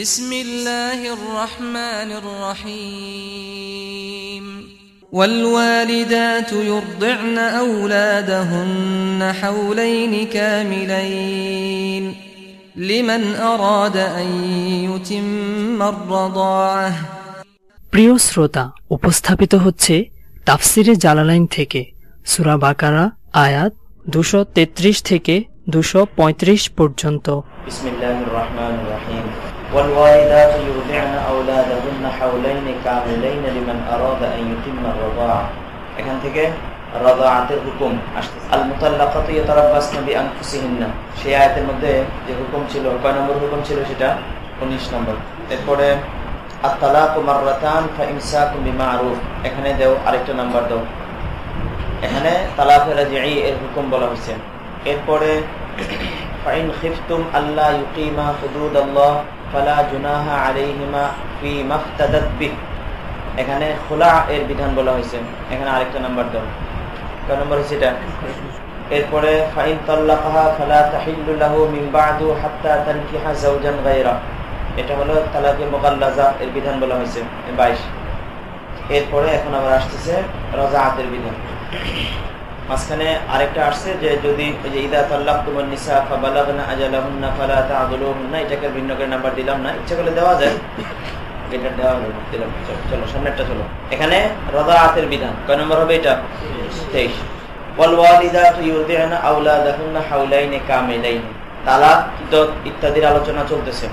بسم الله الرحمن الرحيم والوالدات يرضعن أولادهن حولين كاملين لمن أراد أن يتم الرضاعة প্রিয় শ্রোতা, উপস্থাপিত হচ্ছে তাফসিরে জালালাইন থেকে সূরা বাকারা আয়াত 233 থেকে 235 পর্যন্ত। বিসমিল্লাহির রহমানির রহিম। والوالدات يرضعن أولادهن حولين كاملين لمن أراد أن يتم الرضاعة। এখান থেকে রাদাআতের হুকুম আসছে। আল মুতাল্লাকাতু ইয়াতারাব্বাসনা বিআনফুসিহিন্না, সেই আয়াতের মধ্যে যে হুকুম ছিল, কয় নম্বর হুকুম ছিল সেটা? 19 নম্বর। এরপরে আত-তালাকু মাররাতান ফাইমসাকুম বিমা'রুফ, এখানে দাও আরেকটা নাম্বার দাও, এখানে তালাক রাজিঈ এর হুকুম বলা হয়েছে। এরপরে ফাইন খিফতুম আল্লা ইউকিমা হুদুদাল্লাহ ফালা জুনাহা আলাইহিমা ফি মাফতাদাত বিহ, এখানে খুলা এর বিধান বলা হয়েছে, এখানে আরেকটা নাম্বার দাও, কয় নম্বর হচ্ছে এটা? এরপরে ফাইন তাল্লাকাহা ফালা তাহিল্লু লাহু মিন বা'দু হাত্তা তানকিহা যাওজান গায়রা, এটা হলো তালাকে মুগাল্লাজা এর বিধান বলা হয়েছে 22। এরপরে এখন আবার আসতেছে রাজাআতের বিধান। মাঝখানে আরেকটা আসছে যে যদি ইদা তাল্লাকতুমুন নিসা ফাবালাগনা আজালাহুন্না ফালা তা'দুলুহুন্না, এটাকে ভিন্ন করে নাম্বার দিলাম না, ইচ্ছা করলে দেওয়া যায়, এটা দেওয়া হলো দিলাম। চলো সামনেরটা চলো, এখানে রাদাআতের বিধান কয় নম্বর হবে? এটা 23। ওয়াল ওয়ালিদাতু ইউরদি'না আওলাদাহুন্না হাওলাইনি কামিলাইনি, তালাক ইদ্দত ইত্যাদির আলোচনা চলতেছে।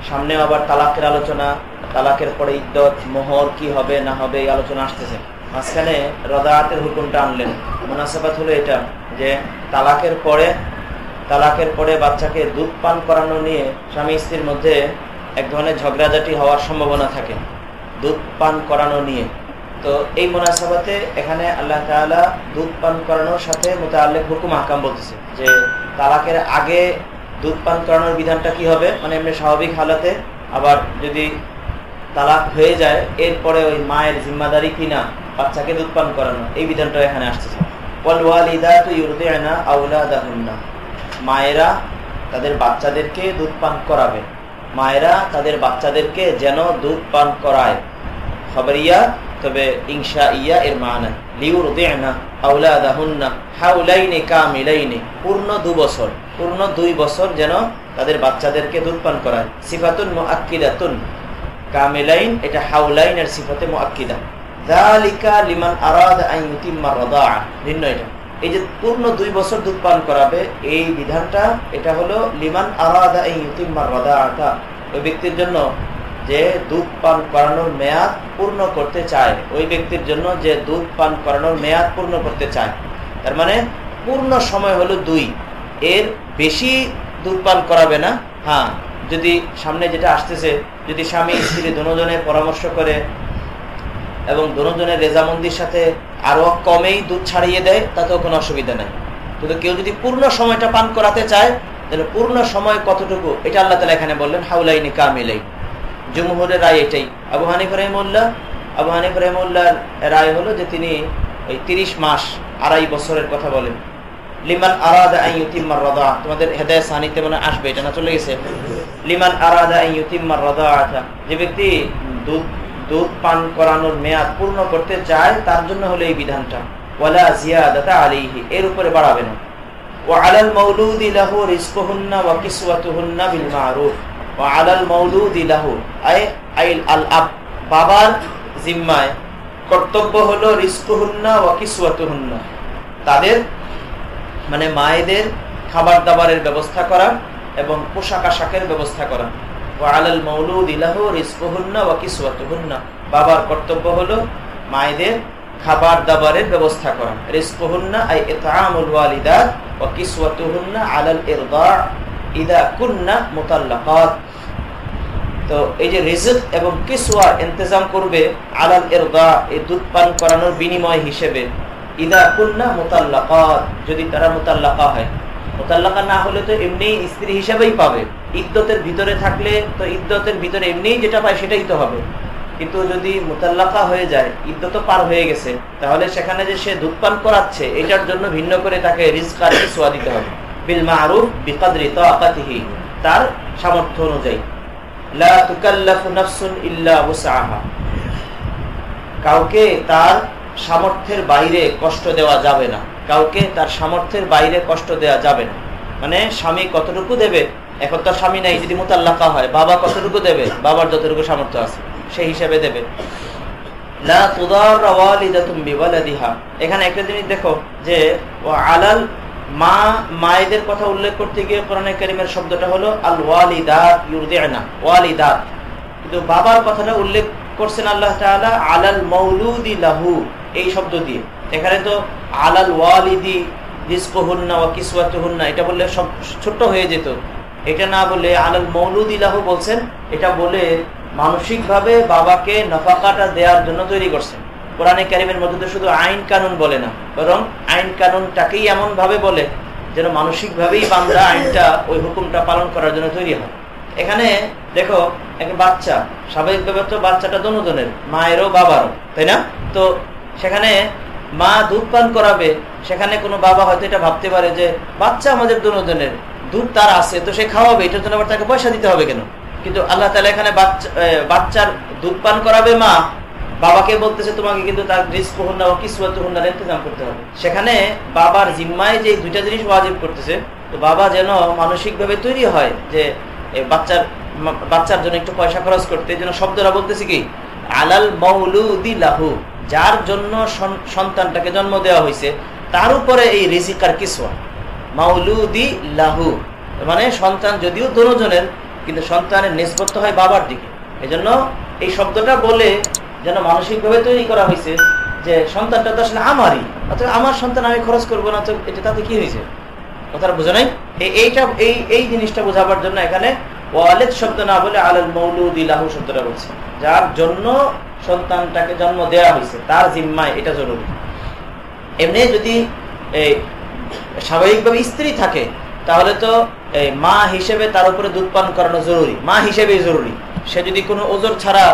সামনে আবার তালাকের আলোচনা, তালাকের পরে ইদ্দত, মোহর কি হবে না হবে এই আলোচনা আসতেছে। মাঝখানে রাদাআতের হুকুমটা আনলেন। মুনাসাবাত হলো এটা যে তালাকের পরে বাচ্চাকে দুধ পান করানো নিয়ে স্বামী স্ত্রীর মধ্যে এক ধরনের ঝগড়াঝাটি হওয়ার সম্ভাবনা থাকে দুধ পান করানো নিয়ে। তো এই মুনাসাবাতে এখানে আল্লাহ তাআলা দুধ পান করানোর সাথে মুতাআল্লিক হুকুম আহকাম বলতেছে যে তালাকের আগে দুধ পান করানোর বিধানটা কি হবে, মানে এমনি স্বাভাবিক হালাতে, আবার যদি তালাক হয়ে যায় এরপরে ওই মায়ের জিম্মাদারি কিনা বাচ্চাকে দুধ পান করানো, এই বিধানটা এখানে আসতেছে। ওয়াল ওয়ালিদাতু ইউরদি'না আওলাদাহুন্না, মায়েরা তাদের বাচ্চাদেরকে দুধ পান করাবে, মায়েরা তাদের বাচ্চাদেরকে যেন দুধ পান করায়। খবরিয়া তবে ইনশাইয়া এর মানা লিউরদি'না আওলাদাহুন্না হাওলাইনি কামিলাইনি, পূর্ণ 2 বছর, পূর্ণ 2 বছর যেন তাদের বাচ্চাদেরকে দুধ পান করায়। সিফাতুন মুআক্কিদাতুন, কামিলাইন এটা হাওলাইনের সিফাতে মুআক্কিদা। যালিকা লিমান আরাদা আন ইউতিম্মা রাদাআ, ভিন্ন এটা। এই যে পূর্ণ 2 বছর দুধ পান করাবে এই বিধানটা, এটা হলো লিমান আরাদা আন ইউতিম্মা রাদাআতা, ওই ব্যক্তির জন্য যে দুধ পান করানোর মেয়াদ পূর্ণ করতে চায়, ওই ব্যক্তির জন্য যে দুধ পান করানোর মেয়াদ পূর্ণ করতে চায়। তার মানে পূর্ণ সময় হলো 2, এর বেশি দুধ পান করাবে না। হ্যাঁ, যদি সামনে যেটা আসতেছে, যদি স্বামী স্ত্রী দুজনের পরামর্শ করে এবং দুজনের রেজামন্দির সাথে আরো কমেই দুধ ছাড়িয়ে দেয় তাতেও কোনো অসুবিধা নাই। কিন্তু কেউ যদি পূর্ণ সময়টা পান করাতে চায় তাহলে পূর্ণ সময় কতটুকু এটা আল্লাহ তাআলা এখানে বললেন হাওলাইনি কামিলাইন। জুমহুরের রায় এটাই। আবু হানিফা রাহিমাহুল্লাহর রায় হলো যে তিনি ওই 30 মাস 2.5 বছরের কথা বলেন। লিমান আরাদা আন ইউতিম্মা রাদাআ, তোমাদের হেদায়েত সানিতে মনে আসবে, এটা না চলে গেছে। লিমান আরাদা আন ইউতিম্মা রাদাআ, যে ব্যক্তি দুধ পান করানোর মেয়াদ পূর্ণ করতে চায় তার জন্য হলো এই বিধানটা। ওয়ালা জিয়াদাতা আলাইহি, এর উপরে বাড়াবে না। ওয়া আলাল মাউলুদি লাহু রিজকুহুন্না ওয়া কিসওয়াতুহুন্না বিল মা'রুফ, ওয়া আলাল মাউলুদি লাহু আইল আল আব, বাবার জিম্মায় কর্তব্য হলো রিজকুহুন্না ওয়া কিসওয়াতুহুন্না, তাদের মানে মায়েদের খাবার দাবারের ব্যবস্থা করা এবং পোশাক আশাকের ব্যবস্থা করা। ওয়া আলাল মাউলুদি লাহু রিজকুহুন্না ওয়া কিসওয়াতুহুন্না, বাবার কর্তব্য হলো মায়েদের খাবার দাবারের ব্যবস্থা করা। রিজকুহুন্না আই ইতআমুল ওয়ালিদাত ওয়া কিসওয়াতুহুন্না আলাল ইরদা' ইদা কুননা মুতাল্লাকাত। তো এই যে রিজক এবং কিসওয়া ইন্তজাম করবে আলাল ইরদা', এই দুধ পান করানোর বিনিময় হিসেবে। ইদা কুননা মুতাল্লাকাত, যদি তারা মুতাল্লাকা হয়, মুতাল্লাকা না হলে তো এমনি স্ত্রী হিসেবেই পাবে। ইদ্দতের ভিতরে থাকলে তো ইদ্দতের ভিতরে এমনি যেটা পায় সেটাই তো হবে। কিন্তু যদি মুতাল্লাকা হয়ে যায়, ইদ্দত পার হয়ে গেছে, তাহলে সেখানে যে সে দুধ পান করাচ্ছে এটার জন্য ভিন্ন করে তাকে রিজক আর কিসওয়া দিতে হবে। বিল মা'রুফ বিকদরি তাকাতিহি, তার সামর্থ্য অনুযায়ী। লা তুকাল্লাফু নাফসুন ইল্লা উসআহা, কাউকে তার সামর্থ্যের বাইরে কষ্ট দেওয়া যাবে না, কাউকে তার সামর্থ্যের বাইরে কষ্ট দেওয়া যাবে না। মানে স্বামী কতটুকু দেবে, এখন তো স্বামী নাই, যদি মুতাল্লাকা হয় বাবা কতটুকু দেবে, বাবার যতটুকু সামর্থ্য আছে সেই হিসাবে দেবে। লা তুদাররা ওয়ালিদাতুম বিওয়ালাদিহা, এখানে একটা জিনিস দেখো যে আলাল মা, মায়েদের কথা উল্লেখ করতে গিয়ে কোরআনে কারীমের শব্দটা হলো আল ওয়ালিদাত ইউরদিনা, ওয়ালিদাত, কিন্তু বাবার কথাটা উল্লেখ করছেন আল্লাহ তাআলা আলাল মাউলুদি লাহু এই শব্দ দিয়ে। এখানে তো আলাল ওয়ালিদি রিজকুহুন্না ওয়া কিসওয়াতুহুন্না এটা বললে সব ছোট হয়ে যেত, এটা না বলে আলাল মাউলুদি লাহু বলছেন, এটা বলে মানসিকভাবে বাবাকে নফাকাটা দেওয়ার জন্য তৈরি করছেন। কোরআনে কারীমের মধ্যে তো শুধু আইন কানুন বলে না, বরং আইন কানুনটাকেই এমন ভাবে বলে যেন মানসিকভাবেই বান্দা আইনটা ওই হুকুমটা পালন করার জন্য তৈরি হয়। এখানে দেখো একটা বাচ্চা, স্বাভাবিকভাবে তো বাচ্চাটা দুজনের, মায়েরও বাবারও, তাই না? তো সেখানে মা দুধ পান করাবে, সেখানে কোনো বাবা হয়তো এটা ভাবতে পারে যে বাচ্চা আমাদের দুজনের, দুধ তার আছে তো সে খাওয়াবে, এটার জন্য আবার তাকে পয়সা দিতে হবে কেন? কিন্তু আল্লাহ তাআলা এখানে বাচ্চার দুধ পান করাবে মা, বাবাকে বলতেছে তোমাকে কিন্তু তার রিজকুহুন্না ওয়া কিসওয়াতুহুন্নার ইন্তজাম করতে হবে। সেখানে বাবার জিম্মায় যে দুইটা জিনিস ওয়াজিব করতেছে, তো বাবা যেন মানসিকভাবে তৈরি হয় যে বাচ্চার জন্য একটু পয়সা খরচ করতে, এই জন্য শব্দটা বলতেছে কি আলাল মাউলুদি লাহু, যার জন্য সন্তানটাকে জন্ম দেওয়া হয়েছে তার উপরে এই রিজিক আর কিসওয়া। মাউলুদি লাহু মানে সন্তান যদিও দুজনের, কিন্তু সন্তানের নিসবত হয় বাবার দিকে। এজন্য এই শব্দটা বলে যেন মানসিকভাবে তৈরি করা হয়েছে যে সন্তানটা তো আসলে আমারই, অথবা আমার সন্তান আমি খরচ করবো না, তো এটা তাতে কি হয়েছে, কথাটা বোঝা নাই? এই জিনিসটা বোঝাবার জন্য এখানে ওয়ালিদ শব্দ না বলে আলাল মাউলুদি লাহু শব্দটা বলছে, যার জন্য সন্তানটাকে জন্ম দেওয়া হয়েছে তার জিম্মায় এটা জরুরি। এমনি যদি স্বাভাবিকভাবে স্ত্রী থাকে তাহলে তো মা হিসেবে তার উপরে দুধ পান করানো জরুরি, মা হিসেবেই জরুরি। সে যদি কোনো ওজর ছাড়া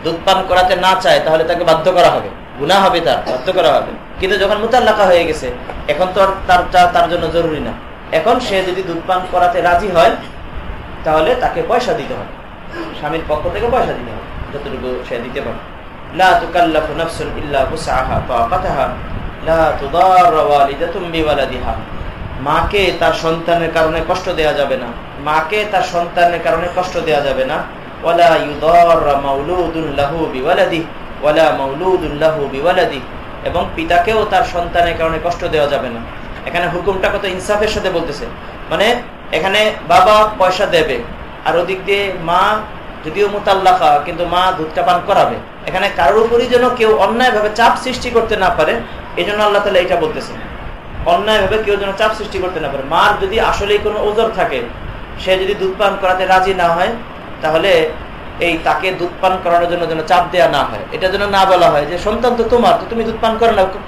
দুধ পান করাতে না চায় তাহলে তাকে বাধ্য করা হবে, গুনাহ হবে, তার বাধ্য করা হবে। কিন্তু যখন মুতাল্লাকা হয়ে গেছে এখন তো তার জন্য জরুরি না। এখন সে যদি দুধ পান করাতে রাজি হয় তাহলে তাকে পয়সা দিতে হবে, স্বামীর পক্ষ থেকে পয়সা দিতে হবে যতটুকু সে দিতে পারে। লা তুকাল্লাফু নাফসুন ইল্লা উসআহা তাকাতাহা লা তুদাররা ওয়ালিদাতুম বিওয়ালাদিহা, মাকে তার সন্তানের কারণে কষ্ট দেয়া যাবে না, মাকে তার সন্তানের কারণে কষ্ট দেয়া যাবে না। ওয়ালা ইউদাররা মাউলুদুন লাহু বিওয়ালাদিহি ওয়ালা মাউলুদুন লাহু বিওয়ালাদিহি, এবং পিতাকেও তার সন্তানের কারণে কষ্ট দেওয়া যাবে না। এখানে হুকুমটা কত ইনসাফের সাথে বলতেছে, মানে এখানে বাবা পয়সা দেবে আর ওদিক দিয়ে মা যদিও মুতাল্লাকা কিন্তু মা দুধটা পান করাবে। এখানে কারোর উপরই যেন কেউ অন্যায়ভাবে চাপ সৃষ্টি করতে না পারে, এই জন্য আল্লাহ তাআলা এটা বলতেছে, অন্যায়ভাবে কেউ যেন চাপ সৃষ্টি করতে না পারে। মার যদি আসলেই কোনো ওজর থাকে, সে যদি দুধ পান করাতে রাজি না হয় তাহলে এই তাকে দুধ পান করানোর জন্য যেন চাপ দেওয়া না হয়, এটা যেন না বলা হয় যে সন্তান তো তোমার, তো তুমি দুধ পান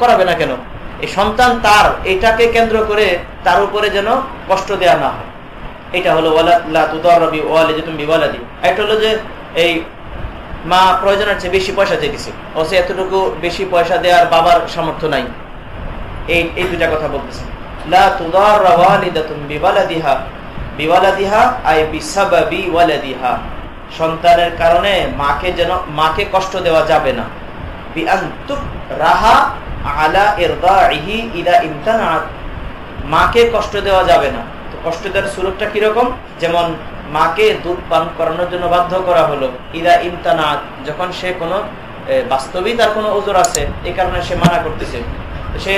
করাবে না কেন, এই সন্তান তার, এটাকে কেন্দ্র করে তার উপরে যেন কষ্ট দেওয়া না হয়। এটা হলো ওয়ালা তুদাররা বিওয়ালিদাতুম বিওয়ালাদি। একটা হলো যে এই মা প্রয়োজনের চেয়ে বেশি পয়সা চেয়েছে, ও সে এতটুকু বেশি পয়সা দেওয়ার বাবার সামর্থ্য নাই, এই দুইটা কথা বলতেছে। লা তুদাররা ওয়ালিদাতুম বিওয়ালাদিহা, বিওয়ালাদিহা আই বিসাবাবি ওয়ালাদিহা, সন্তানের কারণে মাকে কষ্ট দেওয়া যাবে না। বিআনতুক রাহা আলা ইরদাইহি ইদা ইমতানাত, মাকে কষ্ট দেওয়া যাবে না। তো কষ্ট দেওয়ার সুরতটা কিরকম? যেমন মাকে দুধ পান করানোর জন্য বাধ্য করা হলো, ইদা ইমতানাত, যখন সে কোনো বাস্তবিক তার কোনো ওজর আছে এই কারণে সে মানা করতেছে, সে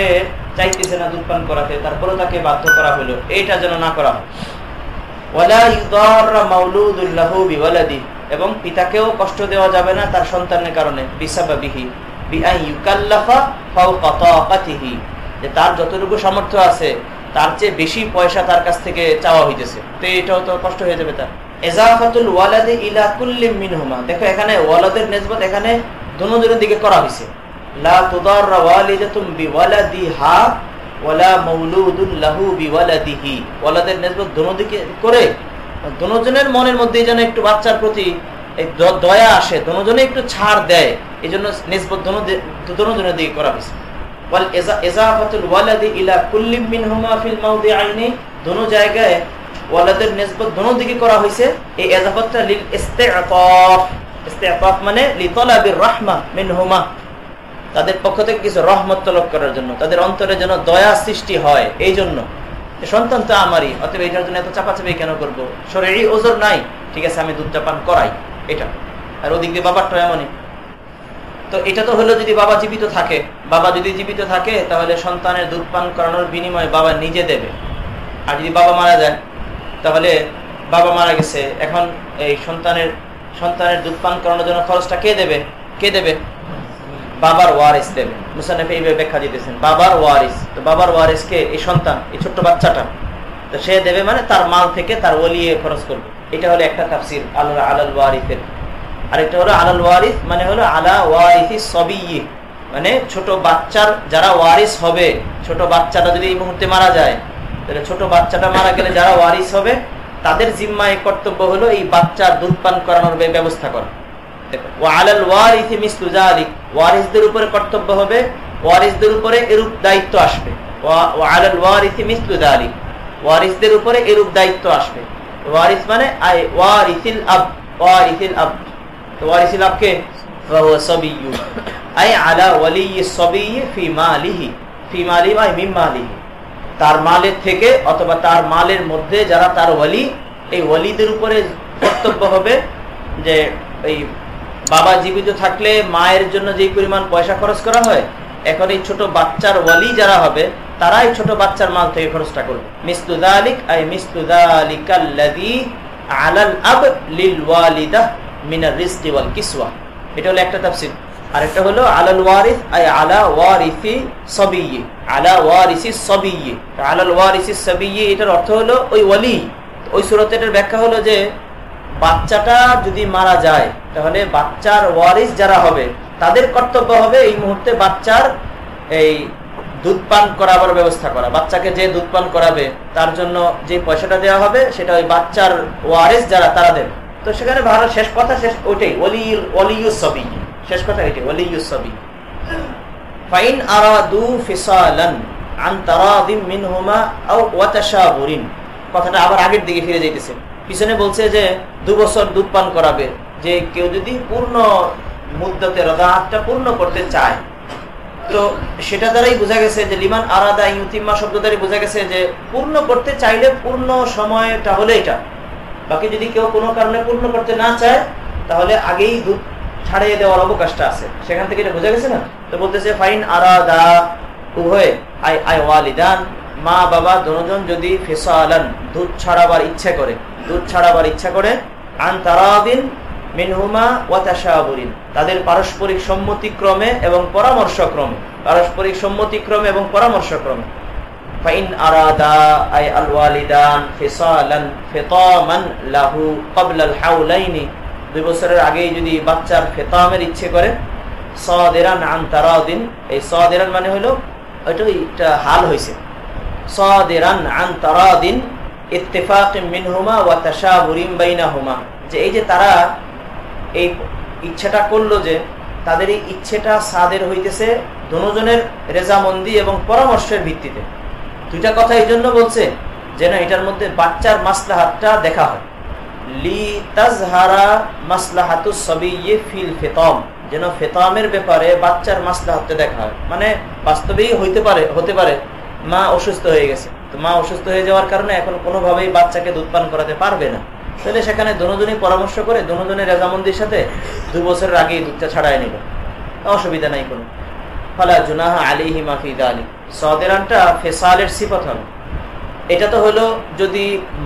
চাইতেছে না দুধ পান করাতে, তারপরে তাকে বাধ্য করা হলো, এইটা যেন না করা হয়। ওয়ালা ইউদাররা মাউলুদুন লাহু বিওয়ালাদিহি, এবং পিতাকেও কষ্ট দেওয়া যাবে না তার সন্তানের কারণে, বিসাবাবিহি বিআন ইউকাল্লাফা ফাওকা তাকাতিহি, যে তার যতটুকু সামর্থ্য আছে তার চেয়ে বেশি পয়সা তার কাছ থেকে চাওয়া হইতেছে, তো এটাও তো কষ্ট হয়ে যাবে তার। ইজাফাতুল ওয়ালাদি ইলা কুল্লি মিনহুমা, দেখো এখানে ওয়ালাদের নিসবত এখানে দুজনের দিকে করা হয়েছে। লা তুদাররা ওয়ালিদাতুম বিওয়ালাদিহা ওয়ালা মাউলুদুন লাহু বিওয়ালাদিহি, ওয়ালাদের নিসবত দুনো দিকে করে দুজনের মনের মধ্যে যেন একটু বাচ্চার প্রতি দয়া আসে, দুজনে একটু ছাড় দেয়, এই জন্য নিসবত দুজনের দিকে করা হয়েছে। ওয়াল ইজাফাতুল ওয়ালাদি ইলা কুল্লি মিনহুমা ফিল মাওদিআইনি, দুনো জায়গায় ওয়ালাদের নিসবত দোনো দিকে করা হয়েছে। এই ইজাফাতটা লিল ইস্তিআতাফ, ইস্তিআতাফ মানে লিতালাবির রাহমা মিনহুমা, তাদের পক্ষ থেকে কিছু রহমত তলব করার জন্য, তাদের অন্তরে যেন দয়া সৃষ্টি হয়। এই জন্য সন্তান তো আমারই, অতএব এটার জন্য এত চাপাচাপি কেন করবো, শরীরই ওজোর নাই, ঠিক আছে আমি দুধটা পান করাই, এটা। আর ওদিক দিয়ে বাবারটা এমনই। তো এটা তো হলো যদি বাবা জীবিত থাকে। বাবা যদি জীবিত থাকে তাহলে সন্তানের দুধ পান করানোর বিনিময়ে বাবা নিজে দেবে। আর যদি বাবা মারা যায় তাহলে বাবা মারা গেছে, এখন এই সন্তানের দুধ পান করানোর জন্য খরচটা কে দেবে? কে দেবে? বাবার ওয়ারিস দেবে। মুসান্নিফ এইভাবে ব্যাখ্যা দিতেছেন, বাবার ওয়ারিস। তো বাবার ওয়ারিসকে এই সন্তান, এই ছোট্ট বাচ্চাটা, তো সে দেবে মানে তার মাল থেকে তার ওলিয়ে খরচ করবে। এটা হলো একটা তাফসীর আলাল ওয়ারিসের। আরেকটা হলো আলাল ওয়ারিস মানে হলো আলা ওয়ারিসি সবিয়্যি, মানে ছোট বাচ্চার যারা ওয়ারিস হবে, ছোট বাচ্চাটা যদি এই মুহূর্তে মারা যায় তাহলে ছোট বাচ্চাটা মারা গেলে যারা ওয়ারিস হবে তাদের জিম্মায় কর্তব্য হলো এই বাচ্চার দুধ পান করানোর ব্যবস্থা করা। ওয়ারিসদের উপরে কর্তব্য হবে, ওয়ারিসদের উপরে এরূপ দায়িত্ব আসবে। ওয়ারিসদের উপরে এরূপ দায়িত্ব আসবে। ওয়ারিস মানে ওয়ারিসিল আব, ওয়ারিসিল আব। তো ওয়ারিসিল আবকে সাবিয়্যু আই আলা ওয়ালিয়্যিস সাবিয়্যি ফি মালিহি, ফি মালিহি আই মিন মালিহি, তার মালের থেকে অথবা তার মালের মধ্যে যারা তার ওয়ালি, এই ওয়ালিদের উপরে কর্তব্য হবে যে এই বাবা জীবিত থাকলে মায়ের জন্য যে পরিমাণ পয়সা খরচ করা হয়, এখন এই ছোট বাচ্চার ওয়ালি যারা হবে তারাই ছোট বাচ্চার মাল থেকে খরচটা করবে। মিসলু যালিক আই মিসলু যালিকাল্লাযী আলাল আব লিল ওয়ালিদাহ মিনার রিজকি ওয়াল কিসওয়া। এটা হলো একটা তাফসীর। আরেকটা হলো আলাল ওয়ারিস আই আলা ওয়ারিসি সাবিয়্যি, আলা ওয়ারিসি সাবিয়্যি। আলাল ওয়ারিসি সাবিয়্যি এটার অর্থ হলো ওই ওয়ালি। ওই সূরাতে এটার ব্যাখ্যা হলো যে বাচ্চাটা যদি মারা যায় তাহলে বাচ্চার ওয়ারিস যারা হবে তাদের কর্তব্য হবে এই মুহূর্তে বাচ্চার এই দুধ পান করাবার ব্যবস্থা করা। বাচ্চাকে যে দুধ পান করাবে তার জন্য যে পয়সাটা দেওয়া হবে সেটা ওই বাচ্চার ওয়ারিস যারা তারা দেবে। তো সেখানে ভালো শেষ কথা, শেষ ওইটাই ওয়ালিয়ুস সাবিয়্যি, শেষ কথা এটাই ওয়ালিয়ুস সাবিয়্যি। ফাইন আরাদু ফিসালান আন তারাদিম মিনহুমা আও ওয়া তাশাবুরিন, কথাটা আবার আগের দিকে ফিরে যাইতেছে। পিছনে বলছে যে 2 বছর দুধ পান করাবে, যে কেউ যদি পূর্ণ মুদ্দতে রাদাআতটা পূর্ণ করতে চায়, তো সেটা দ্বারাই বোঝা গেছে যে লিমান আরাদা ইউতিম্মা শব্দ দ্বারাই বোঝা গেছে যে পূর্ণ করতে চাইলে পূর্ণ সময়টা হলে এটা। বাকি যদি কেউ কোনো কারণে পূর্ণ করতে না চায় তাহলে আগেই দুধ ছাড়িয়ে দেওয়ার অবকাশটা আছে, সেখান থেকে এটা বোঝা গেছে না। তো বলতেছে ফাইন আরাদা উভয় আই ওয়ালিদান, মা বাবা দুজন যদি ফিসালান দুধ ছাড়াবার ইচ্ছা করে, দুধ ছাড়াবার ইচ্ছা করে, আন তারাদিন মিনহুমা ওয়া তাশাবুরিন, তাদের পারস্পরিক সম্মতিক্রমে এবং পরামর্শক্রমে, পারস্পরিক সম্মতিক্রমে এবং পরামর্শক্রমে। ফাইন আরাদা আই আল ওয়ালিদান ফিসালান ফিতামান লাহু ক্বাবলা আল হাওলাইনি, 2 বছরের আগেই যদি বাচ্চার ফিতামের ইচ্ছে করে, সাদিরান আন তারাদিন, এই সাদিরান মানে হলো এটা হাল হইছে, সাদিরান আন তারাদিন ইত্তিফাকিন মিনহুমা ওয়া তাশাবুরিন বাইনাহুমা, যে এই যে তারা এই ইচ্ছাটা করলো যে তাদের এই ইচ্ছেটা সাদের হইতেছে দুজনের রেজামন্দি এবং পরামর্শের ভিত্তিতে। 2টা কথা এই জন্য বলছে যেন এটার মধ্যে বাচ্চার মাসলাহাতটা দেখা হয়। লি তাজহারা মাসলাহাতুস সাবিয়্যি ফিল ফিতাম, যেন ফিতামের ব্যাপারে বাচ্চার মাসলাহাতটা দেখা হয়। মানে বাস্তবেই হতে পারে মা অসুস্থ হয়ে গেছে, তো মা অসুস্থ হয়ে যাওয়ার কারণে এখন কোনোভাবেই বাচ্চাকে দুধ পান করাতে পারবে না, তাহলে সেখানে দুজনই পরামর্শ করে দুজনের রেজামন্দির সাথে 2 বছরের আগেই দুধটা ছাড়াই নিল, অসুবিধা নাই কোনো। ফালা জুনাহা আলাইহিমা ফি যালিক, সাদিরানটা ফিসালের সিফাত হবে। এটা তো হলো যদি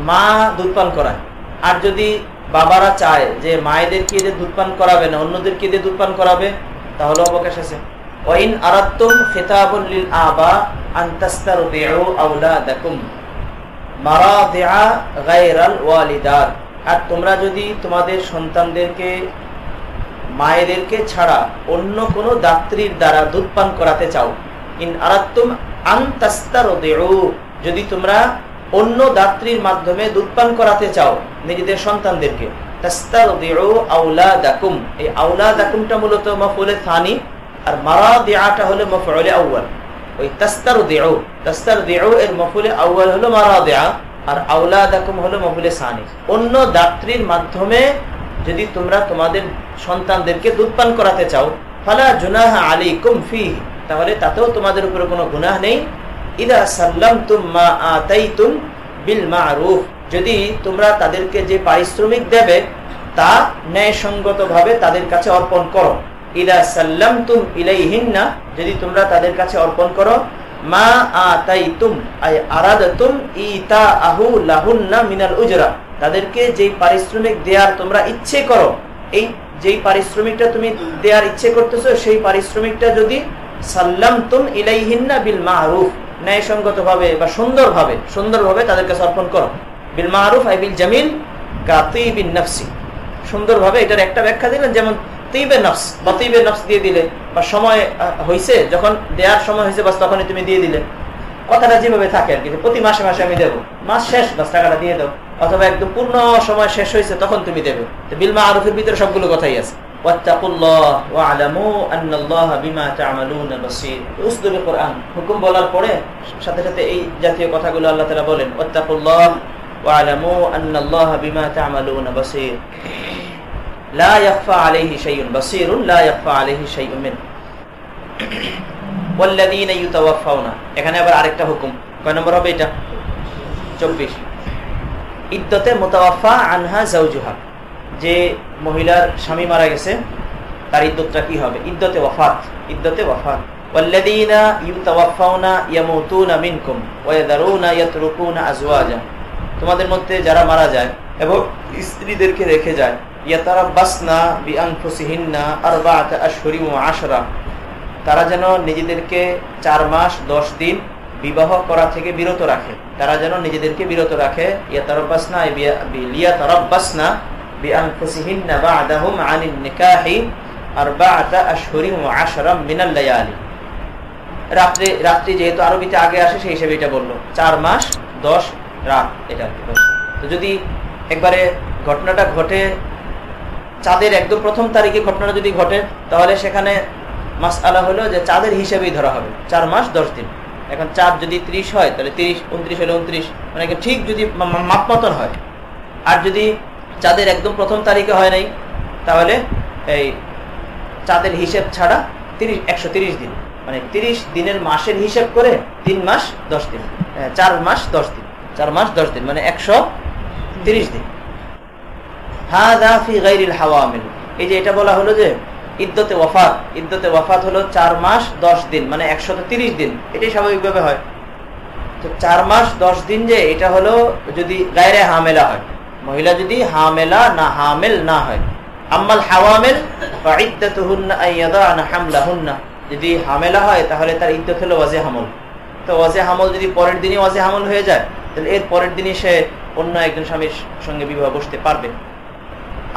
মা দুধ পান করায়, আর যদি বাবারা চায় যে মায়েদেরকে দিয়ে দুধ পান করাবে না অন্যদেরকে দিয়ে দুধ পান করাবে তাহলে অবকাশ আছে। ওয়াইন আরাদতুম খিতাবুল লিল আবা আন তাস্তারদিউ আওলাদাকুম মারাদিআ গায়রাল ওয়ালিদাত, আর তোমরা যদি তোমাদের সন্তানদেরকে মায়েদেরকে ছাড়া অন্য কোনো দাত্রীর দ্বারা দুধ পান করাতে চাও, ইন আরাদতুম আন তাস্তারদিউ, যদি তোমরা অন্য দাত্রীর মাধ্যমে দুধ পান করাতে চাও নিজেদের সন্তানদেরকে, তাস্তারদিউ আওলাদাকুম, এই আওলাদাকুমটা মূলত মাফউলে থানি আর মারাদিআটা হলো মাফউলে আউয়াল। ওই তাস্তারদিউ এর মাফউলে আউয়াল হলো মারাদিআ আর আওলাদাকুম হলো মফুলে সানি, অন্য দাত্রীর মাধ্যমে যদি তোমরা তোমাদের সন্তানদেরকে দুধ পান করাতে চাও, ফালা জুনাহা আলাইকুম ফিহি, তাহলে তাতেও তোমাদের উপরে কোনো গুনাহ নেই। ইদা সাল্লামতুম মা আতাইতুম বিল মারুফ, যদি তোমরা তাদেরকে যে পারিশ্রমিক দেবে তা ন্যায়সঙ্গতভাবে তাদের কাছে অর্পণ করো। ইদা সাল্লামতুম ইলাইহিন্না, যদি তোমরা তাদের কাছে অর্পণ করো, মা আতাইতুম আই আরাদাতুম ইতাআহু লাহুন্না মিনাল উজরা, তাদেরকে যেই পারিশ্রমিক দেওয়ার তোমরা ইচ্ছে করো, এই যেই পারিশ্রমিকটা তুমি দেওয়ার ইচ্ছে করতেছো সেই পারিশ্রমিকটা যদি সাল্লামতুম ইলাইহিন্না বিল মারুফ, ন্যায়সঙ্গতভাবে বা সুন্দরভাবে তাদের কাছে অর্পণ করো। বিল মারুফ আই বিল জামিল কাতিবিন নফসি, সুন্দরভাবে। এটার একটা ব্যাখ্যা দিলেন, যেমন তিবে নফস বা তিবে নফস দিয়ে দিলে, বা সময় হয়েছে, যখন দেওয়ার সময় হয়েছে বাস তখনই তুমি দিয়ে দিলে। কথাটা যেভাবে থাকে আর কি, প্রতি মাসে মাসে আমি দেবো, মাস শেষ বাস টাকাটা দিয়ে দাও, অথবা একদম পূর্ণ সময় শেষ হয়েছে তখন তুমি দেবে। তো বিল মারুফের ভিতরে সবগুলো কথাই আছে। ওয়াত্তাকুল্লাহ ওয়া'লামু আন্নাল্লাহা বিমা তা'মালুনা বাসীর, উসলুবে কোরআন হুকুম বলার পরে সাথে সাথে এই জাতীয় কথাগুলো আল্লাহ তাআলা বলেন, ওয়াত্তাকুল্লাহ ওয়া'লামু আন্নাল্লাহা বিমা তা'মালুনা বাসীর, লা ইয়াখফা আলাইহি শাইউন বাসীরুন লা ইয়াখফা আলাইহি শাইউন মিন ওয়াল্লাযীনা ইউতাওয়াফাউনা। এখানে আবার আরেকটা হুকুম, কয় নম্বর হবে এটা? 24। ইদ্দতে মুতাওয়াফা আনহা যাওজুহা, যে মহিলার স্বামী মারা গেছে তার ইদ্দতটা কি হবে? ইদ্দতে ওয়াফাত। ওয়াল্লাযীনা ইউতাওয়াফাউনা ইয়ামুতুনা মিনকুম ওয়া ইয়াযারুনা ইয়াতরুকুনা আজওয়াজা, তোমাদের মধ্যে যারা মারা যায় এবং স্ত্রীদেরকে রেখে যায়, ইয়াতারাব্বাসনা বিআনফুসিহিন্না আরবাআতা আশহুরিন ওয়া আশরা, তারা যেন নিজেদেরকে 4 মাস 10 দিন বিবাহ করা থেকে বিরত রাখে, তারা যেন নিজেদেরকে বিরত রাখে। ইয়াতারাব্বাসনা লিয়াতারাব্বাসনা বিআনফুসিহিন্না বা'দাহুম আনিন নিকাহি আরবাআতা আশহুরিন ওয়া আশরা মিনাল লায়ালি। রাত্রি যেহেতু আরবিতে আগে আসে সেই হিসেবে এটা বললো 4 মাস 10 রাত। এটা তো যদি একবারে ঘটনাটা ঘটে চাঁদের একদম প্রথম তারিখে ঘটনাটা যদি ঘটে, তাহলে সেখানে মাসআলা হলো যে চাঁদের হিসেবেই ধরা হবে 4 মাস 10 দিন। এখন চাঁদ যদি 30 হয় তাহলে 30, 29 হলে 29, মানে ঠিক যদি মাপ মতন হয়। আর যদি চাঁদের একদম প্রথম তারিখে হয় নাই, তাহলে এই চাঁদের হিসেব ছাড়া 130 দিন, মানে 30 দিনের মাসের হিসেব করে 3 মাস 10 দিন, 4 মাস 10 দিন, 4 মাস 10 দিন মানে 130 দিন। হাযা ফি গায়রিল হাওয়ামিল, এই যে এটা বলা হলো যে ইদ্দতে ওয়াফাত হলো 4 মাস 10 দিন মানে 130 দিন, এটাই স্বাভাবিকভাবে হয়। তো 4 মাস 10 দিন যে এটা হলো যদি গায়রে হামেলা হয়, মহিলা যদি হামেল না হয়। আম্মাল হাওয়ামিল ফাইদ্দাতুহুন্না আইয়াদানা হামলাহুন্না, যদি হামেলা হয় তাহলে তার ইদ্দত হলো ওয়াজে হামল। তো ওয়াজে হামল যদি পরের দিনই ওয়াজে হামল হয়ে যায়, তাহলে এর পরের দিনই সে অন্য একজন স্বামীর সঙ্গে বিবাহ বসতে পারবে।